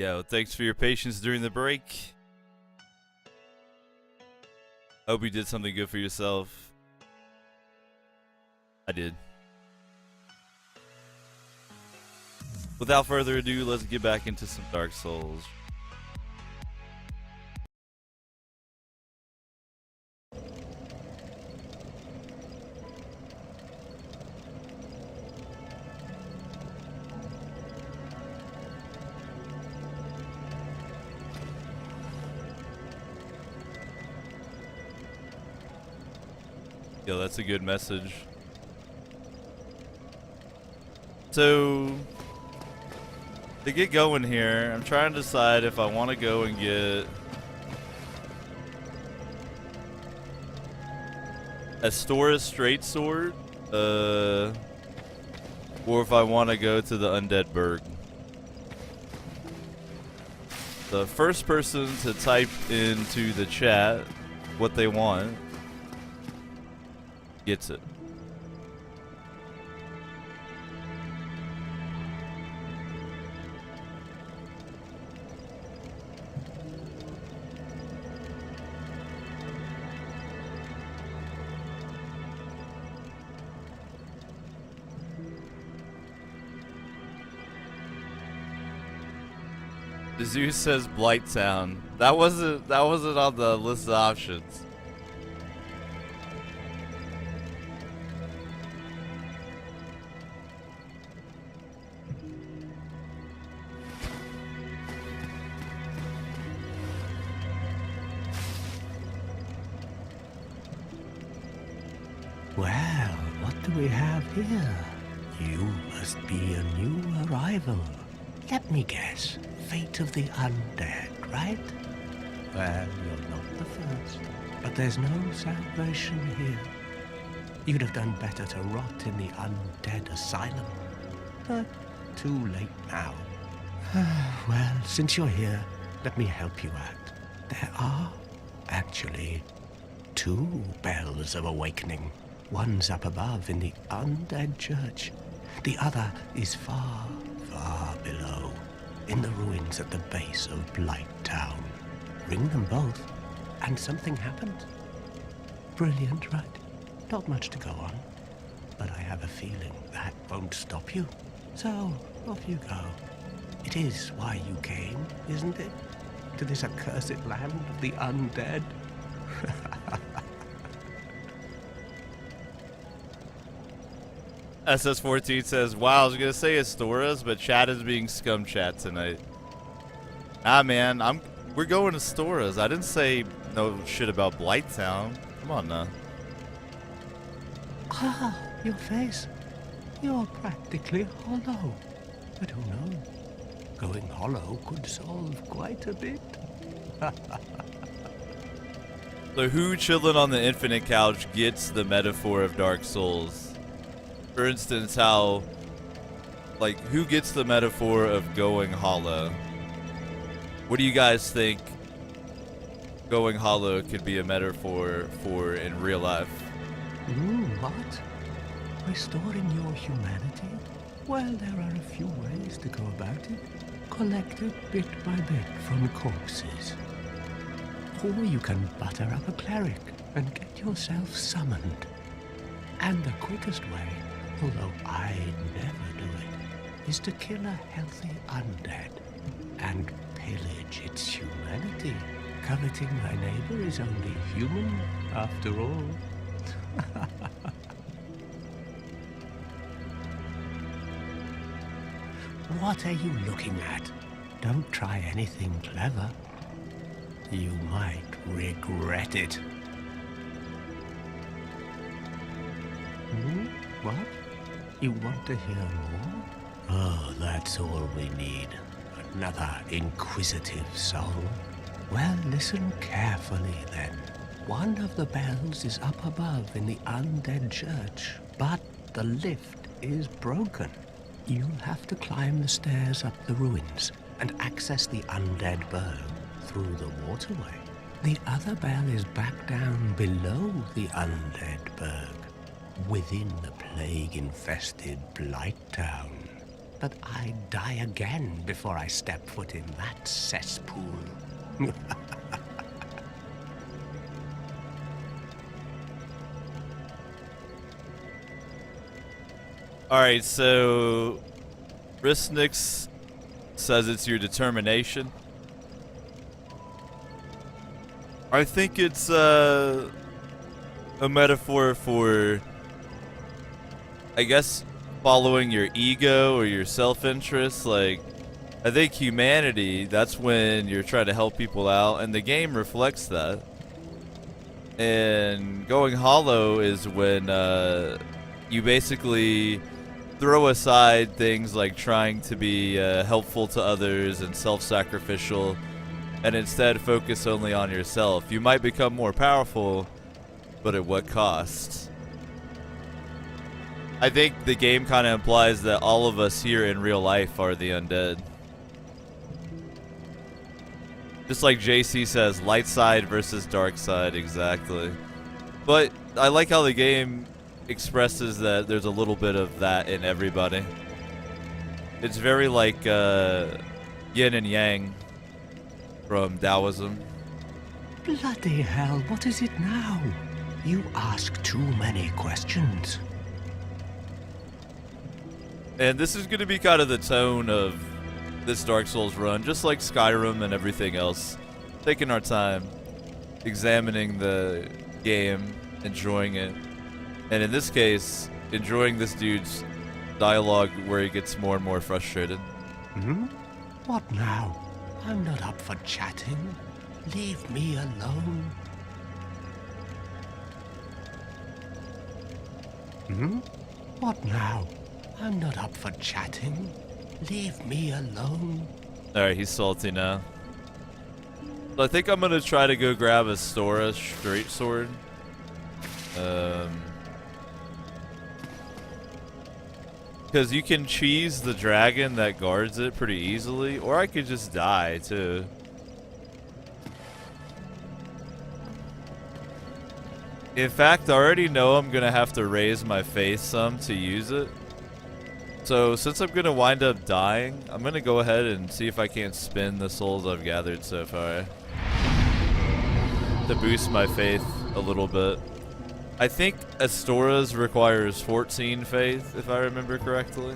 Speaker 1: Yeah, well, thanks for your patience during the break. Hope you did something good for yourself. I did. Without further ado, let's get back into some Dark Souls. Yo, that's a good message. So, to get going here, I'm trying to decide if I want to go and get Astora's straight sword, or if I want to go to the Undead Burg. The first person to type into the chat what they want gets it. Zeus says Blighttown. That wasn't on the list of options.
Speaker 4: Well, what do we have here? You must be a new arrival. Let me guess. Fate of the undead, right? Well, you're not the first. But there's no salvation here. You'd have done better to rot in the undead asylum. But too late now. Well, since you're here, let me help you out. There are, actually, 2 bells of awakening. One's up above in the undead church. The other is far, far below, in the ruins at the base of Blighttown. Ring them both, and something happens. Brilliant, right? Not much to go on, but I have a feeling that won't stop you. So, off you go. It is why you came, isn't it? To this accursed land of the undead?
Speaker 1: SS14 says, wow, I was gonna say Astora's, but chat is being scum chat tonight. Ah man, we're going to Astora's. I didn't say no shit about Blighttown. Come on now.
Speaker 4: Ah, your face. You're practically hollow. But who knows? Going hollow could solve quite a bit.
Speaker 1: So who chilling on the infinite couch gets the metaphor of Dark Souls? For instance, how, like, who gets the metaphor of going hollow? What do you guys think going hollow could be a metaphor for in real life?
Speaker 4: What? Restoring your humanity? Well, there are a few ways to go about it. Collected bit by bit from corpses. Or you can butter up a cleric and get yourself summoned. And the quickest way, although I never do it, is to kill a healthy undead and pillage its humanity. Coveting thy neighbor is only human, after all. What are you looking at? Don't try anything clever. You might regret it. What? You want to hear more? Oh, that's all we need. Another inquisitive soul. Well, listen carefully then. One of the bells is up above in the undead church, but the lift is broken. You'll have to climb the stairs up the ruins and access the undead burg through the waterway. The other bell is back down below the undead burg, within the plague-infested Blighttown. that I'd die again before I step foot in that cesspool.
Speaker 1: Alright, so Ristnix says it's your determination. I think it's a metaphor for, I guess, following your ego or your self-interest. Like, I think humanity, that's when you're trying to help people out, and the game reflects that. And going hollow is when you basically throw aside things like trying to be helpful to others and self-sacrificial, and instead focus only on yourself. You might become more powerful, but at what cost? I think the game kind of implies that all of us here in real life are the undead. Just like JC says, light side versus dark side, exactly. But I like how the game expresses that there's a little bit of that in everybody. It's very like yin and yang from Taoism.
Speaker 4: Bloody hell, what is it now? You ask too many questions.
Speaker 1: And this is going to be kind of the tone of this Dark Souls run, just like Skyrim and everything else. Taking our time, examining the game, enjoying it. And in this case, enjoying this dude's dialogue where he gets more and more frustrated.
Speaker 4: Hmm? What now? I'm not up for chatting. Leave me alone. Hmm? What now? I'm not up for chatting. Leave me alone.
Speaker 1: Alright, he's salty now. So I think I'm gonna try to go grab a Stora straight sword. Because you can cheese the dragon that guards it pretty easily, or I could just die too. In fact, I already know I'm gonna have to raise my faith some to use it. So since I'm gonna wind up dying, I'm gonna go ahead and see if I can't spin the souls I've gathered so far to boost my faith a little bit. I think Astora's requires 14 faith, if I remember correctly.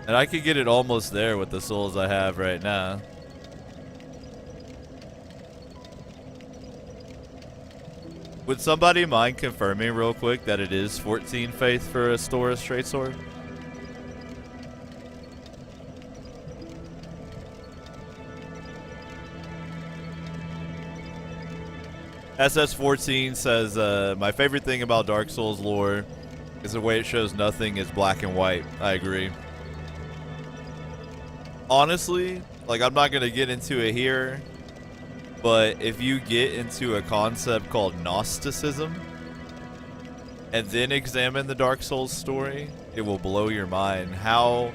Speaker 1: And I could get it almost there with the souls I have right now. Would somebody mind confirming real quick that it is 14 faith for Astora straight sword? SS14 says, my favorite thing about Dark Souls lore is the way it shows nothing is black and white. I agree. Honestly, like, I'm not going to get into it here, but if you get into a concept called Gnosticism and then examine the Dark Souls story, it will blow your mind how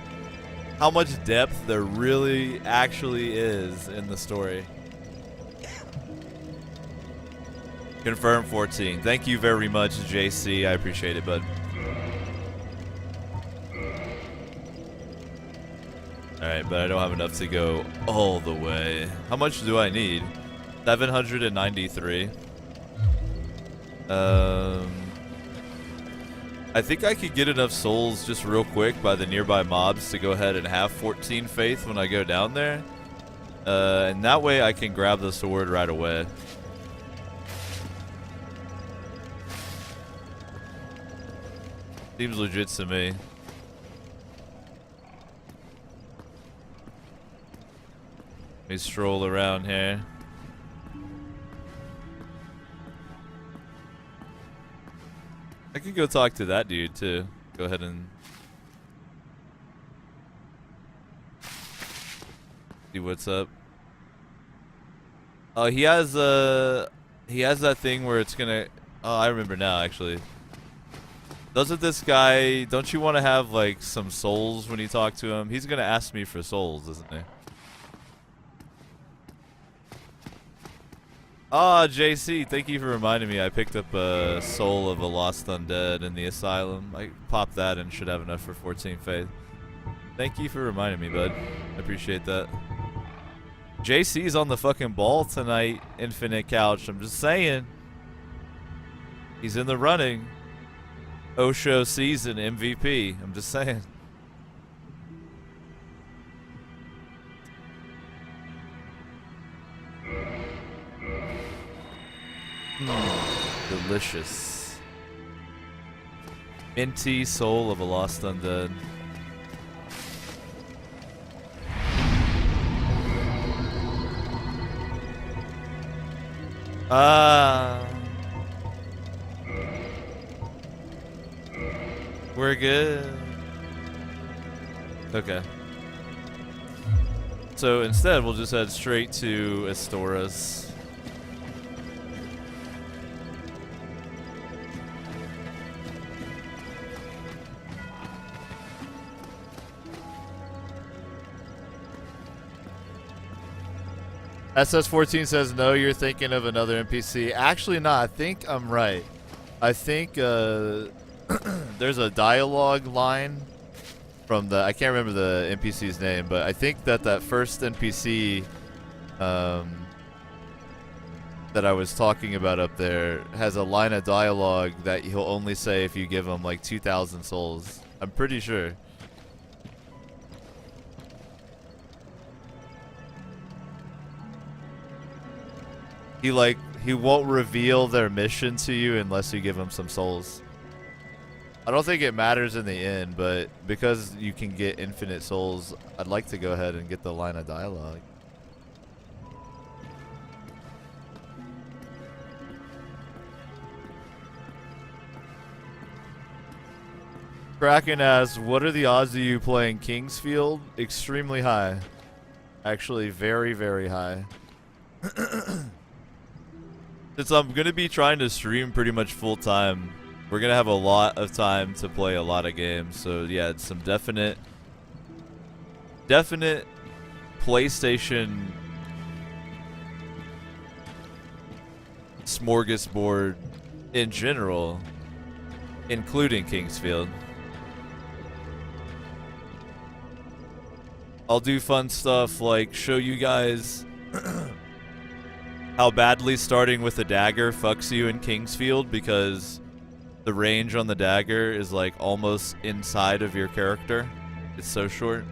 Speaker 1: much depth there really actually is in the story. Confirm 14. Thank you very much, JC. I appreciate it, bud. Alright, but I don't have enough to go all the way. How much do I need? 793. I think I could get enough souls just real quick by the nearby mobs to go ahead and have 14 faith when I go down there. And that way I can grab the sword right away. Seems legit to me. Let me stroll around here. I could go talk to that dude too. Go ahead and see what's up. Oh, he has that thing where it's gonna. Oh, I remember now actually. Doesn't this guy, don't you want to have like some souls when you talk to him? He's gonna ask me for souls, isn't he? Ah, JC, thank you for reminding me. I picked up a Soul of a Lost Undead in the Asylum. I popped that and should have enough for 14 Faith. Thank you for reminding me, bud. I appreciate that. JC's on the fucking ball tonight, Infinite Couch. I'm just saying. He's in the running. Osho season MVP. I'm just saying. Delicious. Minty Soul of a Lost Undead. We're good. Okay. So instead, we'll just head straight to Astora's. SS14 says, no, you're thinking of another NPC. Actually, not. I think I'm right. I think there's a dialogue line from the... I can't remember the NPC's name, but I think that first NPC that I was talking about up there has a line of dialogue that he'll only say if you give him like 2,000 souls. I'm pretty sure. He won't reveal their mission to you unless you give him some souls. I don't think it matters in the end, but because you can get infinite souls, I'd like to go ahead and get the line of dialogue. Kraken asks, what are the odds of you playing Kingsfield? Extremely high. Actually, very, very high. Since I'm going to be trying to stream pretty much full time, we're going to have a lot of time to play a lot of games. So yeah, it's some definite PlayStation smorgasbord in general, including Kingsfield. I'll do fun stuff like show you guys how badly starting with a dagger fucks you in Kingsfield, because the range on the dagger is like almost inside of your character. It's so short.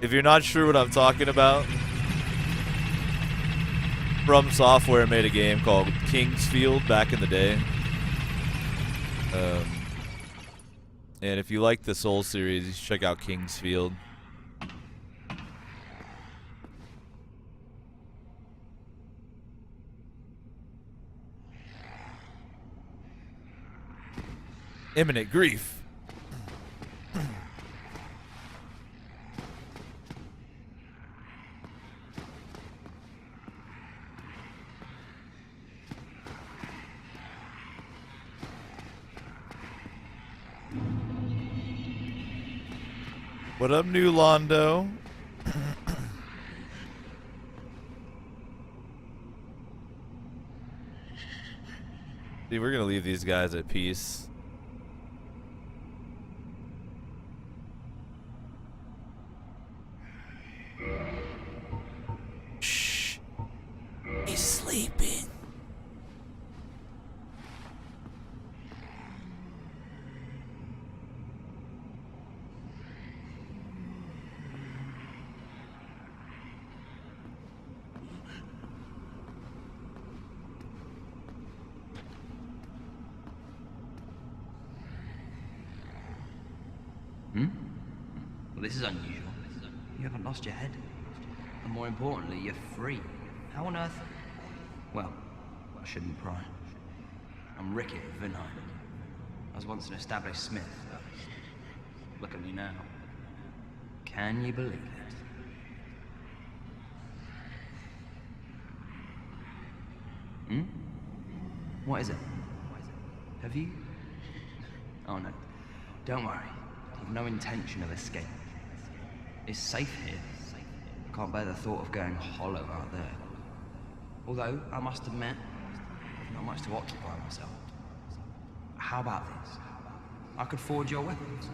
Speaker 1: If you're not sure what I'm talking about, From Software made a game called Kingsfield back in the day. And if you like the Soul series, you should check out Kingsfield. Imminent grief. What up, New Londo? See, we're gonna leave these guys at peace. Shh. He's sleeping.
Speaker 5: Well, this is unusual. You haven't lost your head. And more importantly, you're free. How on earth? Well, I shouldn't pry. I'm Ricky of Vinheim. I was once an established smith. Look at me now. Can you believe it? What is it? Have you? Oh no. Don't worry. I've no intention of escape. It's safe here. Can't bear the thought of going hollow out there. Although, I must admit, not much to occupy myself. How about this? I could forge your weapons,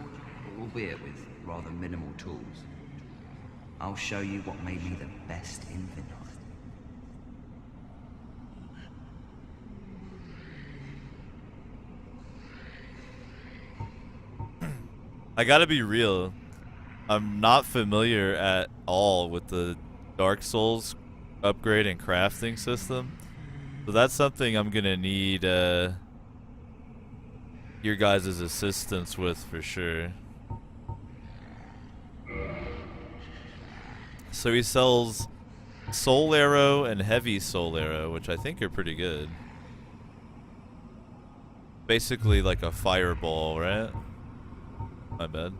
Speaker 5: albeit with rather minimal tools. I'll show you what made me the best in Vinnoth.
Speaker 1: I gotta be real. I'm not familiar at all with the Dark Souls upgrade and crafting system. So that's something I'm gonna need your guys' assistance with for sure. So he sells Soul Arrow and Heavy Soul Arrow, which I think are pretty good. Basically like a fireball, right? My bad.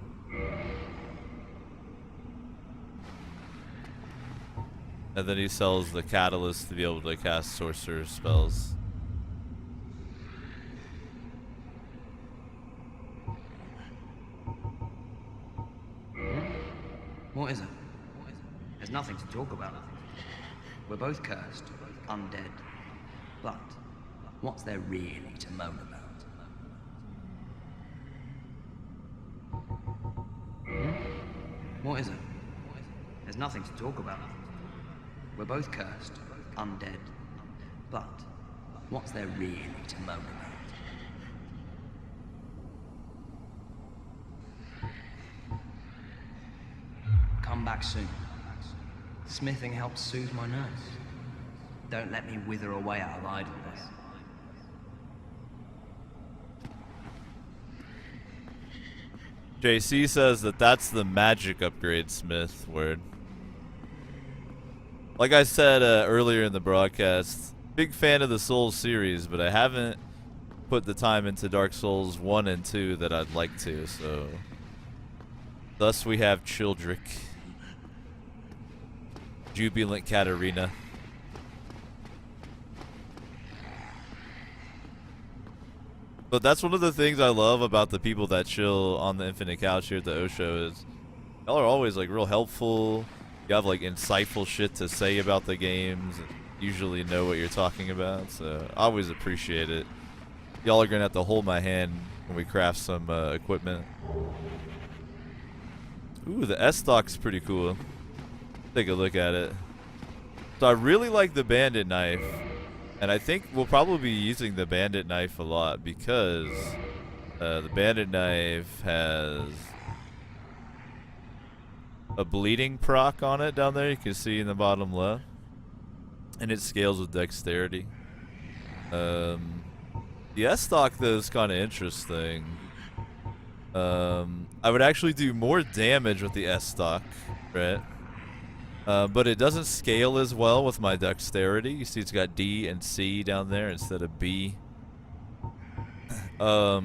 Speaker 1: And then he sells the catalyst to be able to cast sorcerer spells.
Speaker 5: What is it? There's nothing to talk about. We're both cursed, undead. But what's there really to moan about? What is it? There's nothing to talk about. We're both cursed, undead. But what's there really to moan about? Come back soon. Smithing helps soothe my nerves. Don't let me wither away out of idleness.
Speaker 1: JC says that that's the magic upgrade, Smith. Word. Like I said earlier in the broadcast, big fan of the Souls series, but I haven't put the time into Dark Souls 1 and 2 that I'd like to, so... Thus we have Childrick. Jubilant Katarina. But that's one of the things I love about the people that chill on the Infinite Couch here at the Osho is y'all are always like real helpful. You have like insightful shit to say about the games and usually know what you're talking about, so I always appreciate it. Y'all are gonna have to hold my hand when we craft some equipment. Ooh, the S-Stock's pretty cool. Take a look at it. So I really like the Bandit Knife, and I think we'll probably be using the Bandit Knife a lot because the Bandit Knife has a bleeding proc on it down there. You can see in the bottom left, and it scales with dexterity. The S-Stock though is kind of interesting. I would actually do more damage with the S-Stock, right? But it doesn't scale as well with my dexterity. You see it's got D and C down there instead of B. I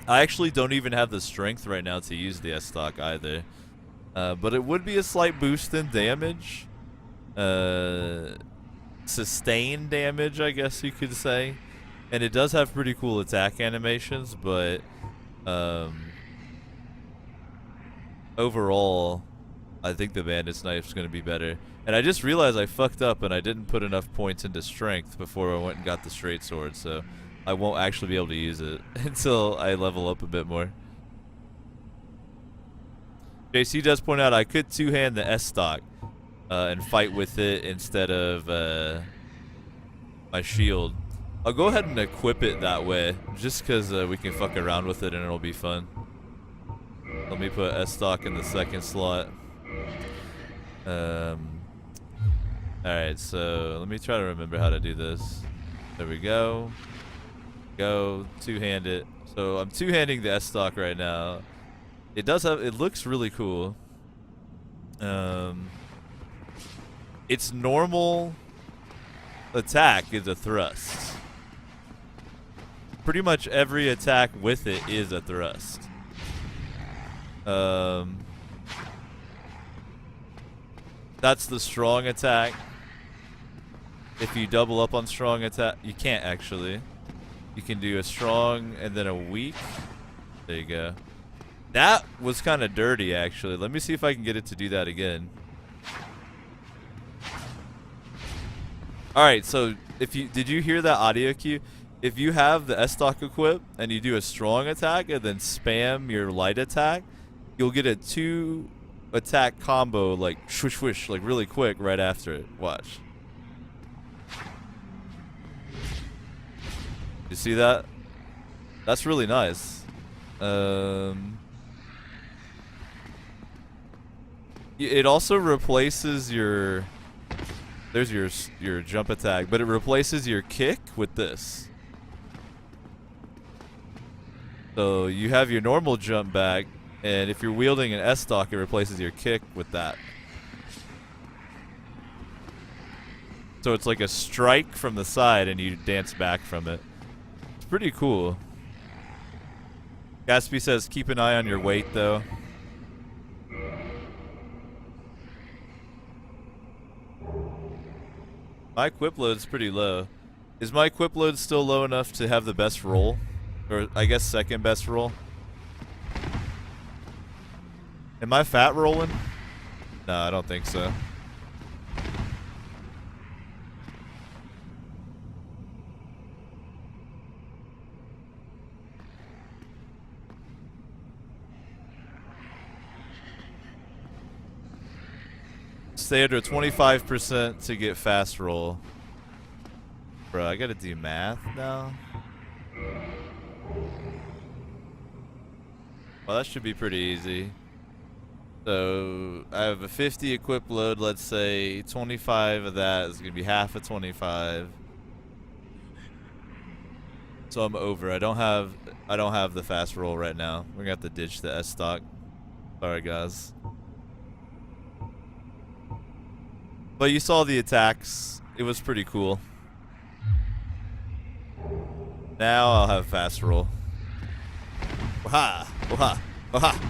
Speaker 1: actually don't even have the strength right now to use the S-Stock either. But it would be a slight boost in damage. Sustained damage, I guess you could say. And it does have pretty cool attack animations, but overall, I think the Bandit's Knife is going to be better. And I just realized I fucked up and I didn't put enough points into strength before I went and got the straight sword, so I won't actually be able to use it until I level up a bit more. JC does point out I could two-hand the S-Stock and fight with it instead of my shield. I'll go ahead and equip it that way, just because we can fuck around with it and it'll be fun. Let me put S-Stock in the second slot. Alright, so let me try to remember how to do this. There we go. Go, two-hand it. So I'm two-handing the S-Stock right now. It does have, it looks really cool. Its normal attack is a thrust. Pretty much every attack with it is a thrust. That's the strong attack. If you double up on strong attack, you can't actually. You can do a strong and then a weak. There you go. That was kind of dirty, actually. Let me see if I can get it to do that again. Alright, so did you hear that audio cue? If you have the S-Stock equipped and you do a strong attack and then spam your light attack, you'll get a 2 attack combo like swish swish, like really quick right after it. Watch. You see that? That's really nice. It also replaces your... There's your jump attack, but it replaces your kick with this. So you have your normal jump back, and if you're wielding an S-Stock, it replaces your kick with that. So it's like a strike from the side, and you dance back from it. It's pretty cool. Gatsby says, keep an eye on your weight, though. My equip load's pretty low. Is my equip load still low enough to have the best roll? Or, I guess, second best roll? Am I fat rolling? No, I don't think so. Stay under 25% to get fast roll. Bro, I gotta do math now. Well, that should be pretty easy. So, I have a 50 equip load, let's say 25 of that is gonna be half of 25. So I'm over. I don't have the fast roll right now. We're gonna have to ditch the S-Stock. Sorry guys. But you saw the attacks. It was pretty cool. Now I'll have fast roll. Waha! Waha! Waha!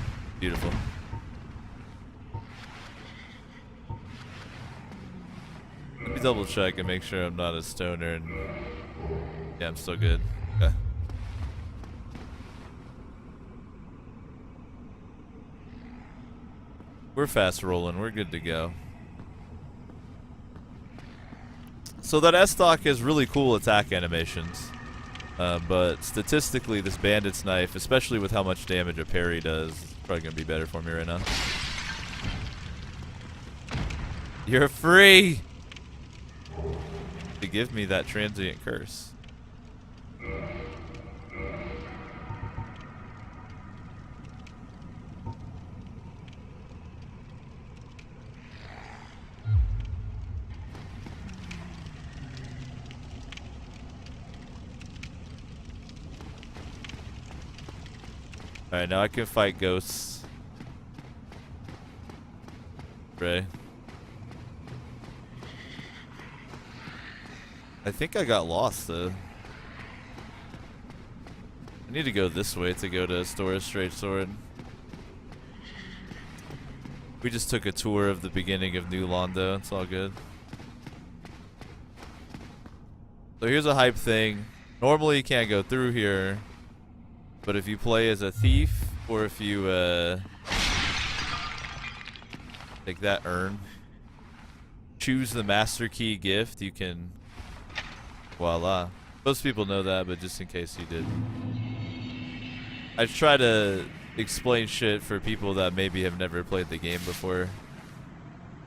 Speaker 1: Beautiful. Let me double check and make sure I'm not a stoner and... Yeah, I'm still good. Okay. We're fast rolling. We're good to go. So that S-Stock has really cool attack animations. But statistically, this Bandit's Knife, especially with how much damage a parry does, is probably going to be better for me right now. You're free! To give me that transient curse. Alright, now I can fight ghosts. Ray. I think I got lost though. I need to go this way to go to Astora Straight Sword. We just took a tour of the beginning of New Londo. It's all good. So here's a hype thing. Normally you can't go through here. But if you play as a thief, or if you take that urn, choose the Master Key gift, you can, voila. Most people know that, but just in case you did. I try to explain shit for people that maybe have never played the game before.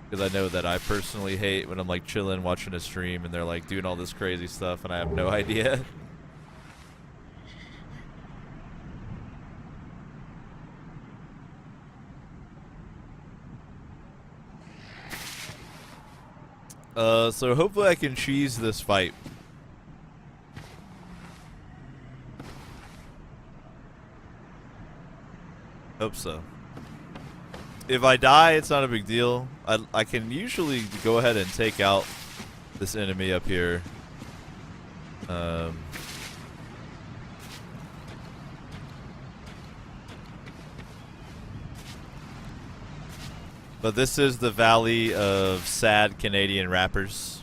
Speaker 1: Because I know that I personally hate when I'm like chilling, watching a stream, and they're like doing all this crazy stuff, and I have no idea. So hopefully I can cheese this fight. Hope so. If I die, it's not a big deal. I can usually go ahead and take out this enemy up here. But this is the Valley of Sad Canadian Rappers.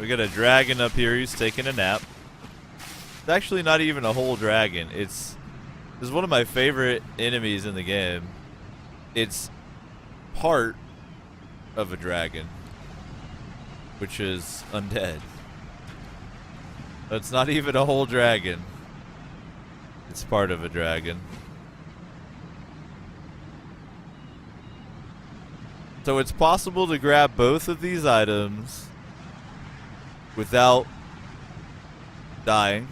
Speaker 1: We got a dragon up here who's taking a nap. It's actually not even a whole dragon. It's one of my favorite enemies in the game. It's part of a dragon, which is undead. It's not even a whole dragon. It's part of a dragon. So it's possible to grab both of these items without dying.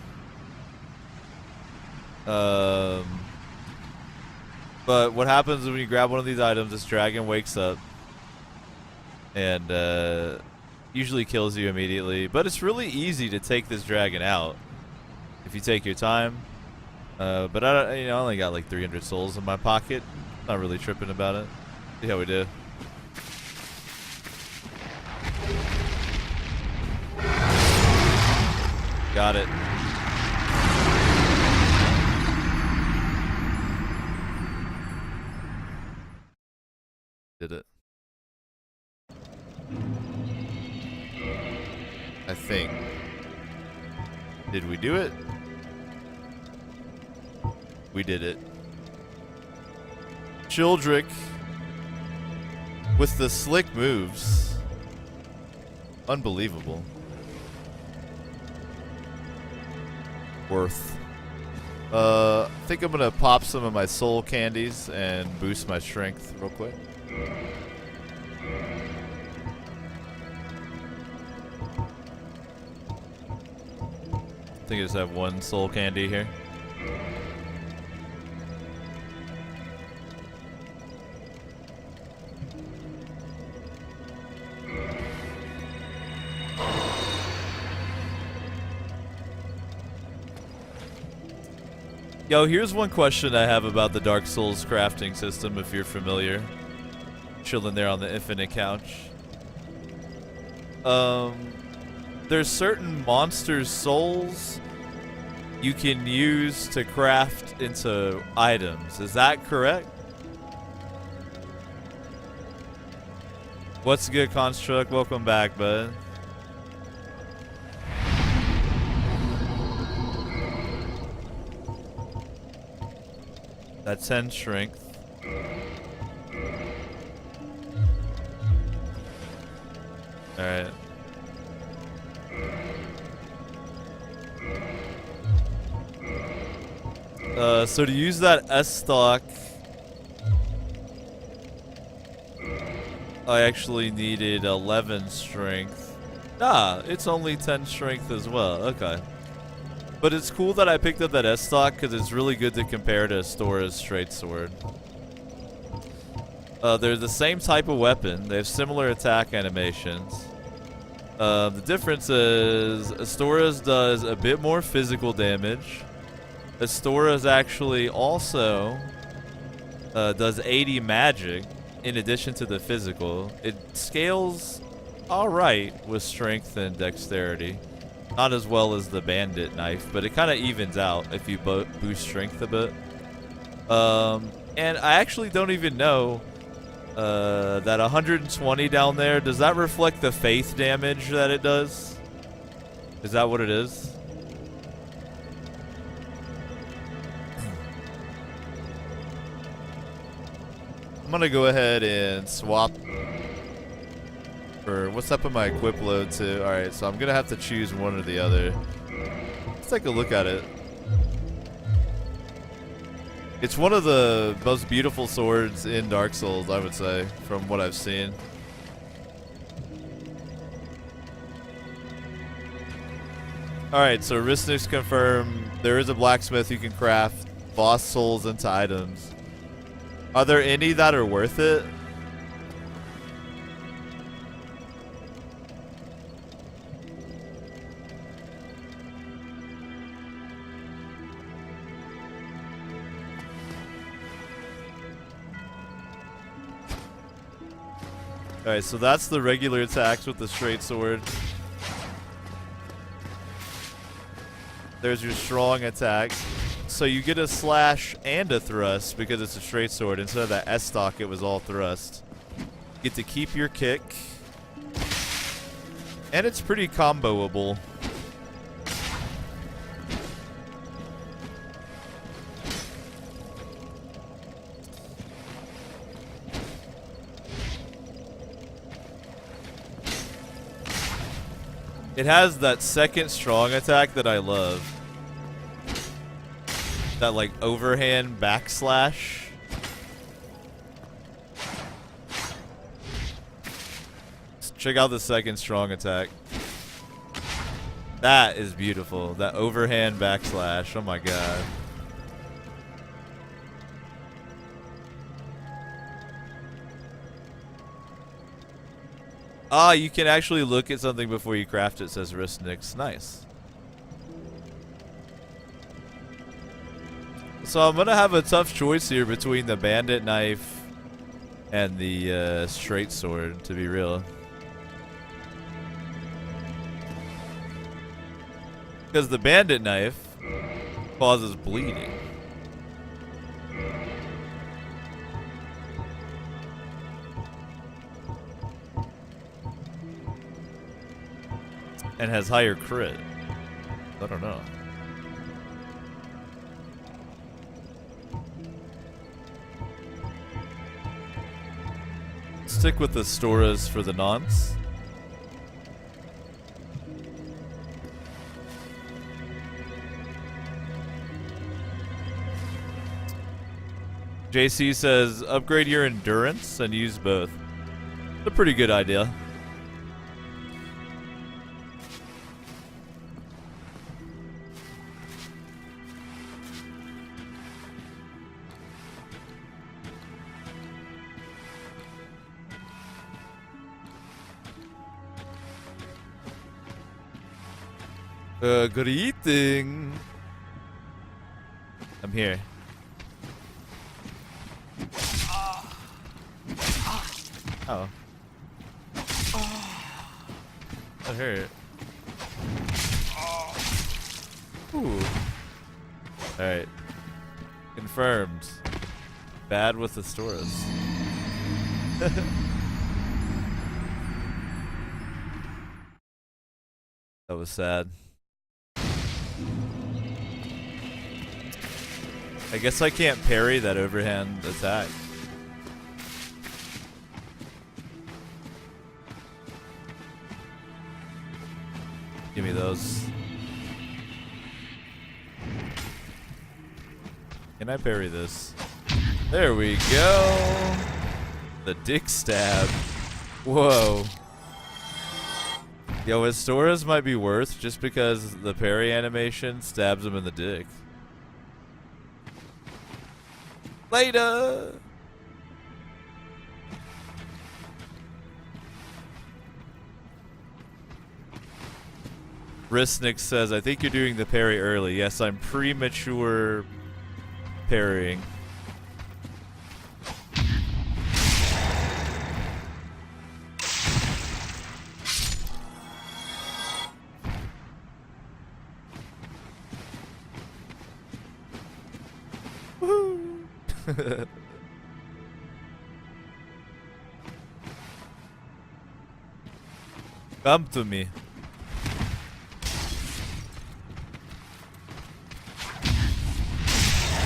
Speaker 1: But what happens when you grab one of these items, this dragon wakes up and usually kills you immediately. But it's really easy to take this dragon out if you take your time. But I only got like 300 souls in my pocket. Not really tripping about it. See how we do. Got it. Did it. I think. Did we do it? We did it. Childrick with the slick moves. Unbelievable. Worth. I think I'm gonna pop some of my soul candies and boost my strength real quick. I think I just have one soul candy here. Yo, here's one question I have about the Dark Souls crafting system, if you're familiar. Chilling there on the infinite couch. There's certain monsters' souls you can use to craft into items. Is that correct? What's good, Construct? Welcome back, bud. That's 10 strength. Alright. So to use that S-Stock, I actually needed 11 strength. Nah, it's only 10 strength as well. Okay. But it's cool that I picked up that S-Stock because it's really good to compare to Astora's Straight Sword. They're the same type of weapon. They have similar attack animations. The difference is Astora's does a bit more physical damage. Astora's actually also does 80 magic in addition to the physical. It scales alright with strength and dexterity. Not as well as the bandit knife, but it kind of evens out if you boost strength a bit. And I actually don't even know that 120 down there, does that reflect the faith damage that it does? Is that what it is? I'm gonna go ahead and swap for what's up in my equip load to. Alright, so I'm gonna have to choose one or the other. Let's take a look at it. It's one of the most beautiful swords in Dark Souls, I would say, from what I've seen. Alright, so Ristnick's confirmed there is a blacksmith who can craft boss souls into items. Are there any that are worth it? Alright, so that's the regular attacks with the straight sword. There's your strong attack. So you get a slash and a thrust because it's a straight sword. Instead of that S-Stock, it was all thrust. You get to keep your kick. And it's pretty comboable. It has that second strong attack that I love. That like overhand backslash. Let's check out the second strong attack. That is beautiful. That overhand backslash. Oh my god. Ah, you can actually look at something before you craft it, says Ristnix. Nice. So I'm gonna have a tough choice here between the bandit knife and the straight sword, to be real. Because the bandit knife causes bleeding. And has higher crit. I don't know. Stick with the Storas for the nonce. JC says, upgrade your endurance and use both. It's a pretty good idea. Greeting. I'm here. Oh. That hurt. Ooh. Alright. Confirmed. Bad with the Storas. That was sad. I guess I can't parry that overhand attack. Give me those. Can I parry this? There we go. The dick stab. Whoa. Yo, his Storas might be worth just because the parry animation stabs him in the dick. Later. Ristnix says, I think you're doing the parry early. Yes, I'm premature parrying. Come to me.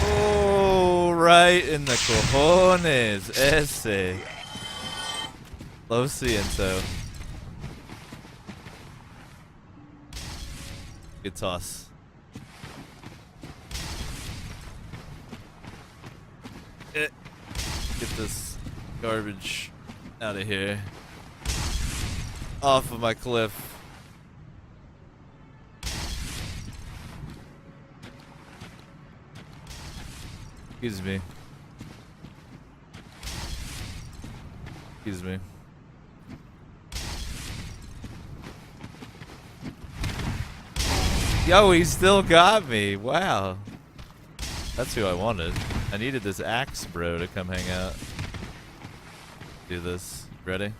Speaker 1: Oh, right in the cojones. Ese. Lo siento. Good toss. Get this garbage out of here. Off of my cliff. Excuse me. Excuse me. Yo, he still got me. Wow. That's who I wanted. I needed this axe bro to come hang out. Do this. Ready?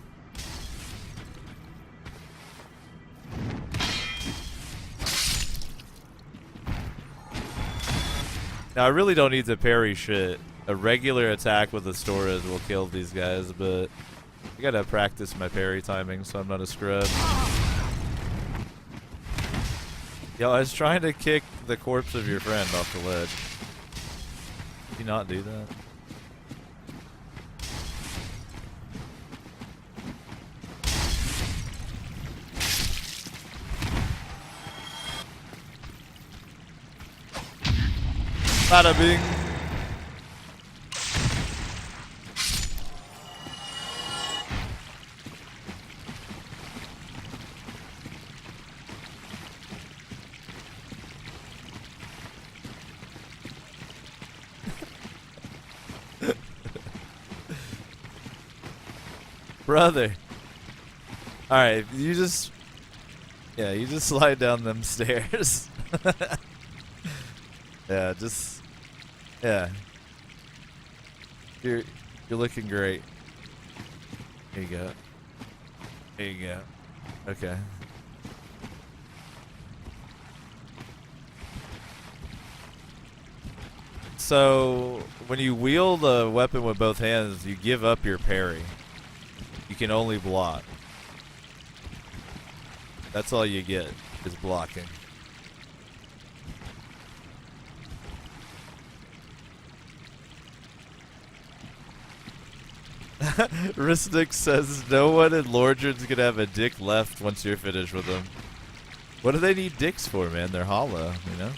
Speaker 1: Now, I really don't need to parry shit. A regular attack with the Storas will kill these guys, but I gotta practice my parry timing so I'm not a scrub. Yo, I was trying to kick the corpse of your friend off the ledge. Did you not do that? Bada bing. Brother. Alright, you just... Yeah, you just slide down them stairs. Yeah, just... Yeah. You're looking great. Here you go. Here you go. Okay. So, when you wield a weapon with both hands, you give up your parry. You can only block. That's all you get, is blocking. Ristic says no one in Lordran's gonna have a dick left once you're finished with them. What do they need dicks for, man? They're hollow, you know?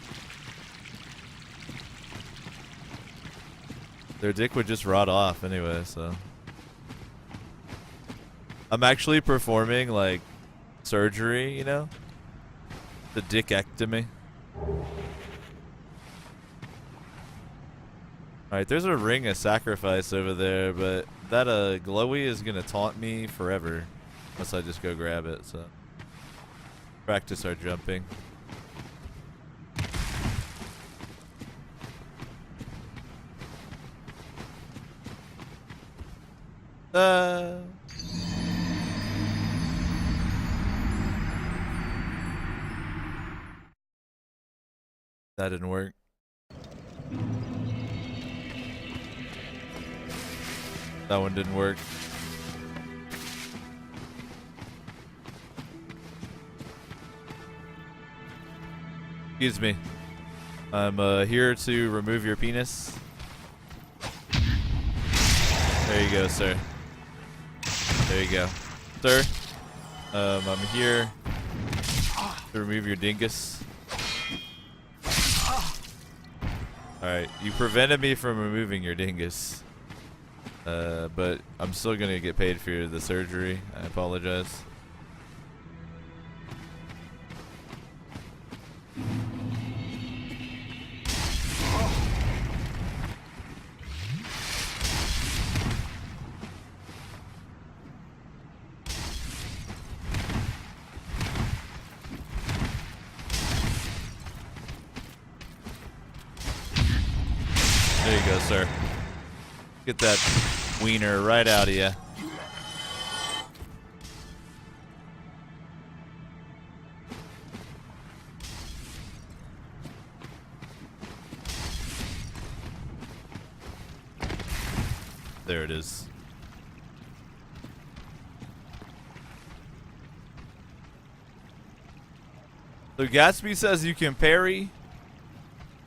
Speaker 1: Their dick would just rot off anyway, so. I'm actually performing, like, surgery, you know? The dickectomy. Alright, there's a ring of sacrifice over there, but that glowy is gonna taunt me forever. Unless I just go grab it, so. Practice our jumping. That didn't work. That one didn't work. Excuse me. I'm here to remove your penis. There you go, sir. There you go. Sir, I'm here to remove your dingus. Alright, you prevented me from removing your dingus. But I'm still gonna get paid for the surgery. I apologize. There you go, sir. Get that wiener right out of you. There it is. So Gatsby says you can parry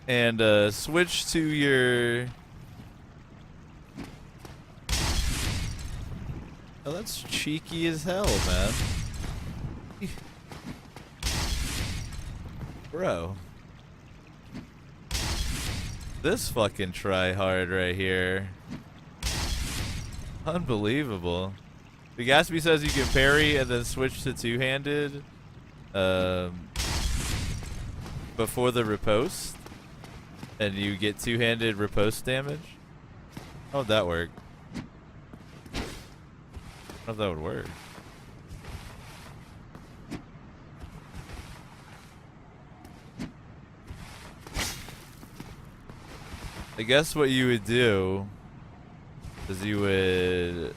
Speaker 1: and switch to your... Oh, that's cheeky as hell, man. Bro. This fucking tryhard right here. Unbelievable. The Gatsby says you can parry and then switch to two-handed before the riposte. And you get two-handed riposte damage. How would that work? I don't know if that would work. I guess what you would do is you would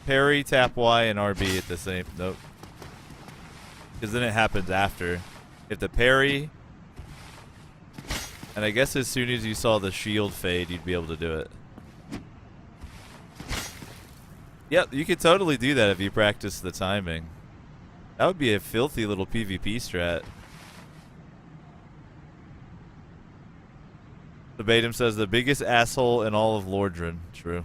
Speaker 1: parry, tap Y, and RB at the same... Nope. Because then it happens after. If the parry... And I guess as soon as you saw the shield fade, you'd be able to do it. Yep, you could totally do that if you practice the timing. That would be a filthy little PvP strat. Verbatim says the biggest asshole in all of Lordran. True.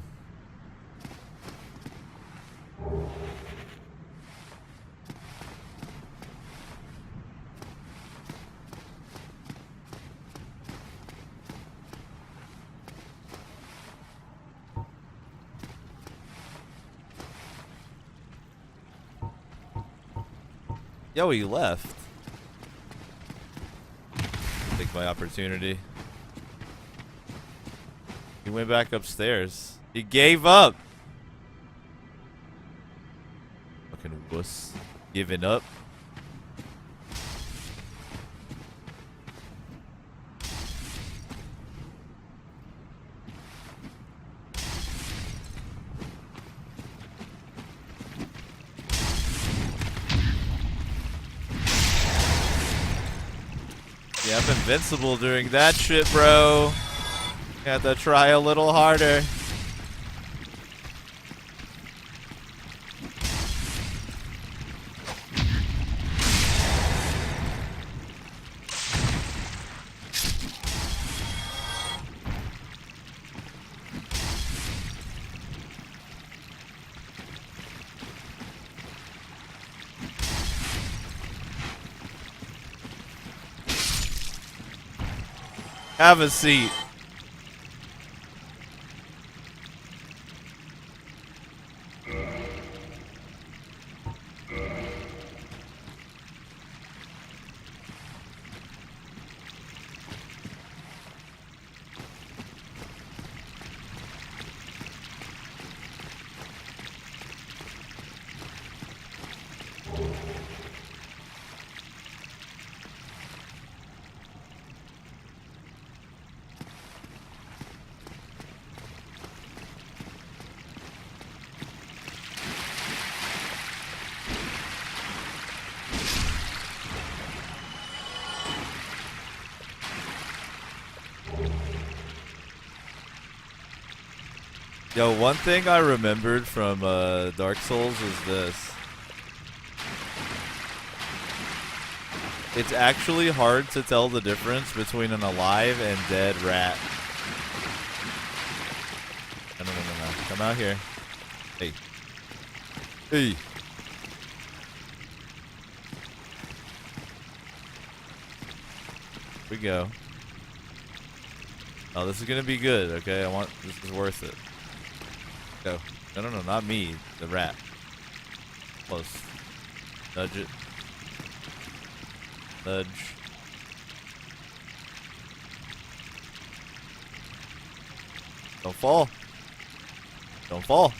Speaker 1: Yo, he left. Take my opportunity. He went back upstairs. He gave up. Fucking wuss. Giving up. Yeah, I'm invincible during that shit, bro. Got to try a little harder. Have a seat. Yo, one thing I remembered from Dark Souls is this. It's actually hard to tell the difference between an alive and dead rat. No. Come out here. Hey. Hey. Here we go. Oh, this is gonna be good, okay? This is worth it. Go. No, not me. The rat. Close. Nudge it. Nudge. Don't fall. Don't fall.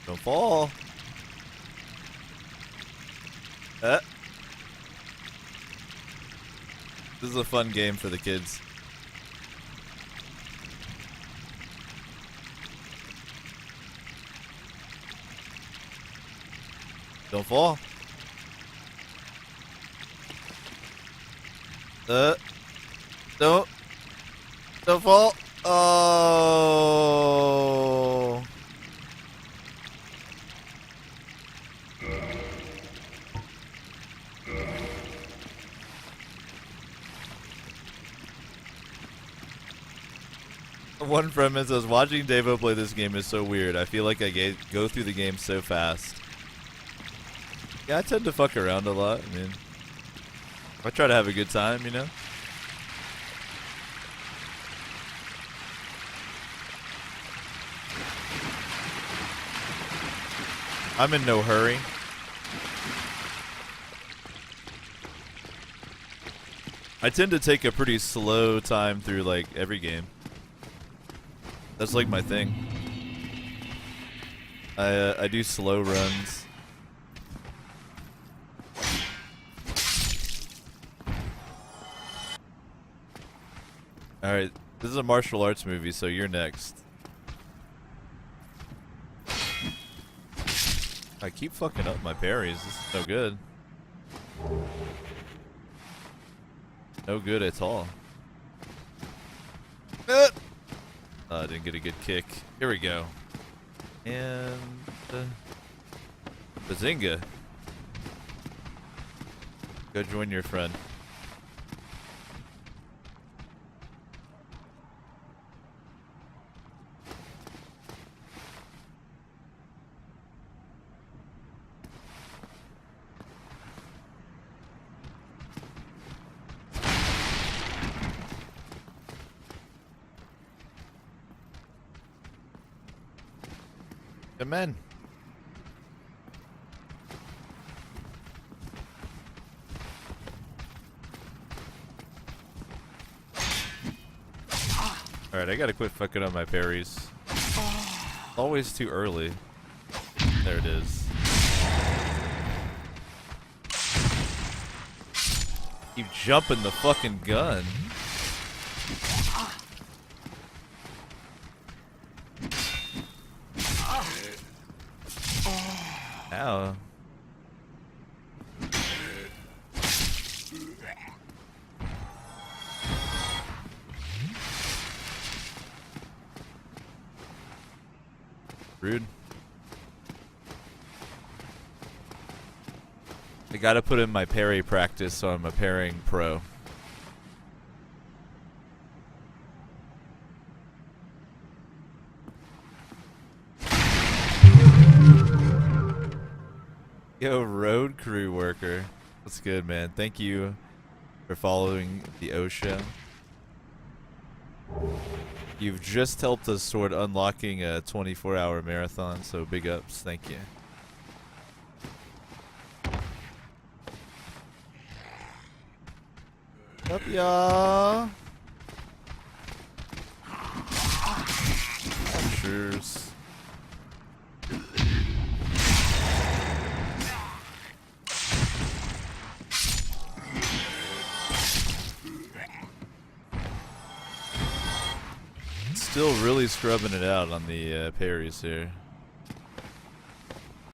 Speaker 1: Don't fall. This is a fun game for the kids. Don't fall. Don't fall. Oh. One friend says, watching Davo play this game is so weird. I feel like I go through the game so fast. Yeah, I tend to fuck around a lot. I mean, I try to have a good time, you know? I'm in no hurry. I tend to take a pretty slow time through, like, every game. That's like my thing. I do slow runs. Alright, this is a martial arts movie, so you're next. I keep fucking up my parries. This is no good. No good at all. I didn't get a good kick. Here we go. And Bazinga. Go join your friend. Come in. Alright, I gotta quit fucking on my parries. Always too early. There it is. Keep jumping the fucking gun. Ow. Rude. I gotta put in my parry practice so I'm a parrying pro. Yo, road crew worker. What's good, man? Thank you for following the O Show. You've just helped us toward unlocking a 24-hour marathon, so big ups. Thank you. Up, y'all. Cheers. Still really scrubbing it out on the parries here.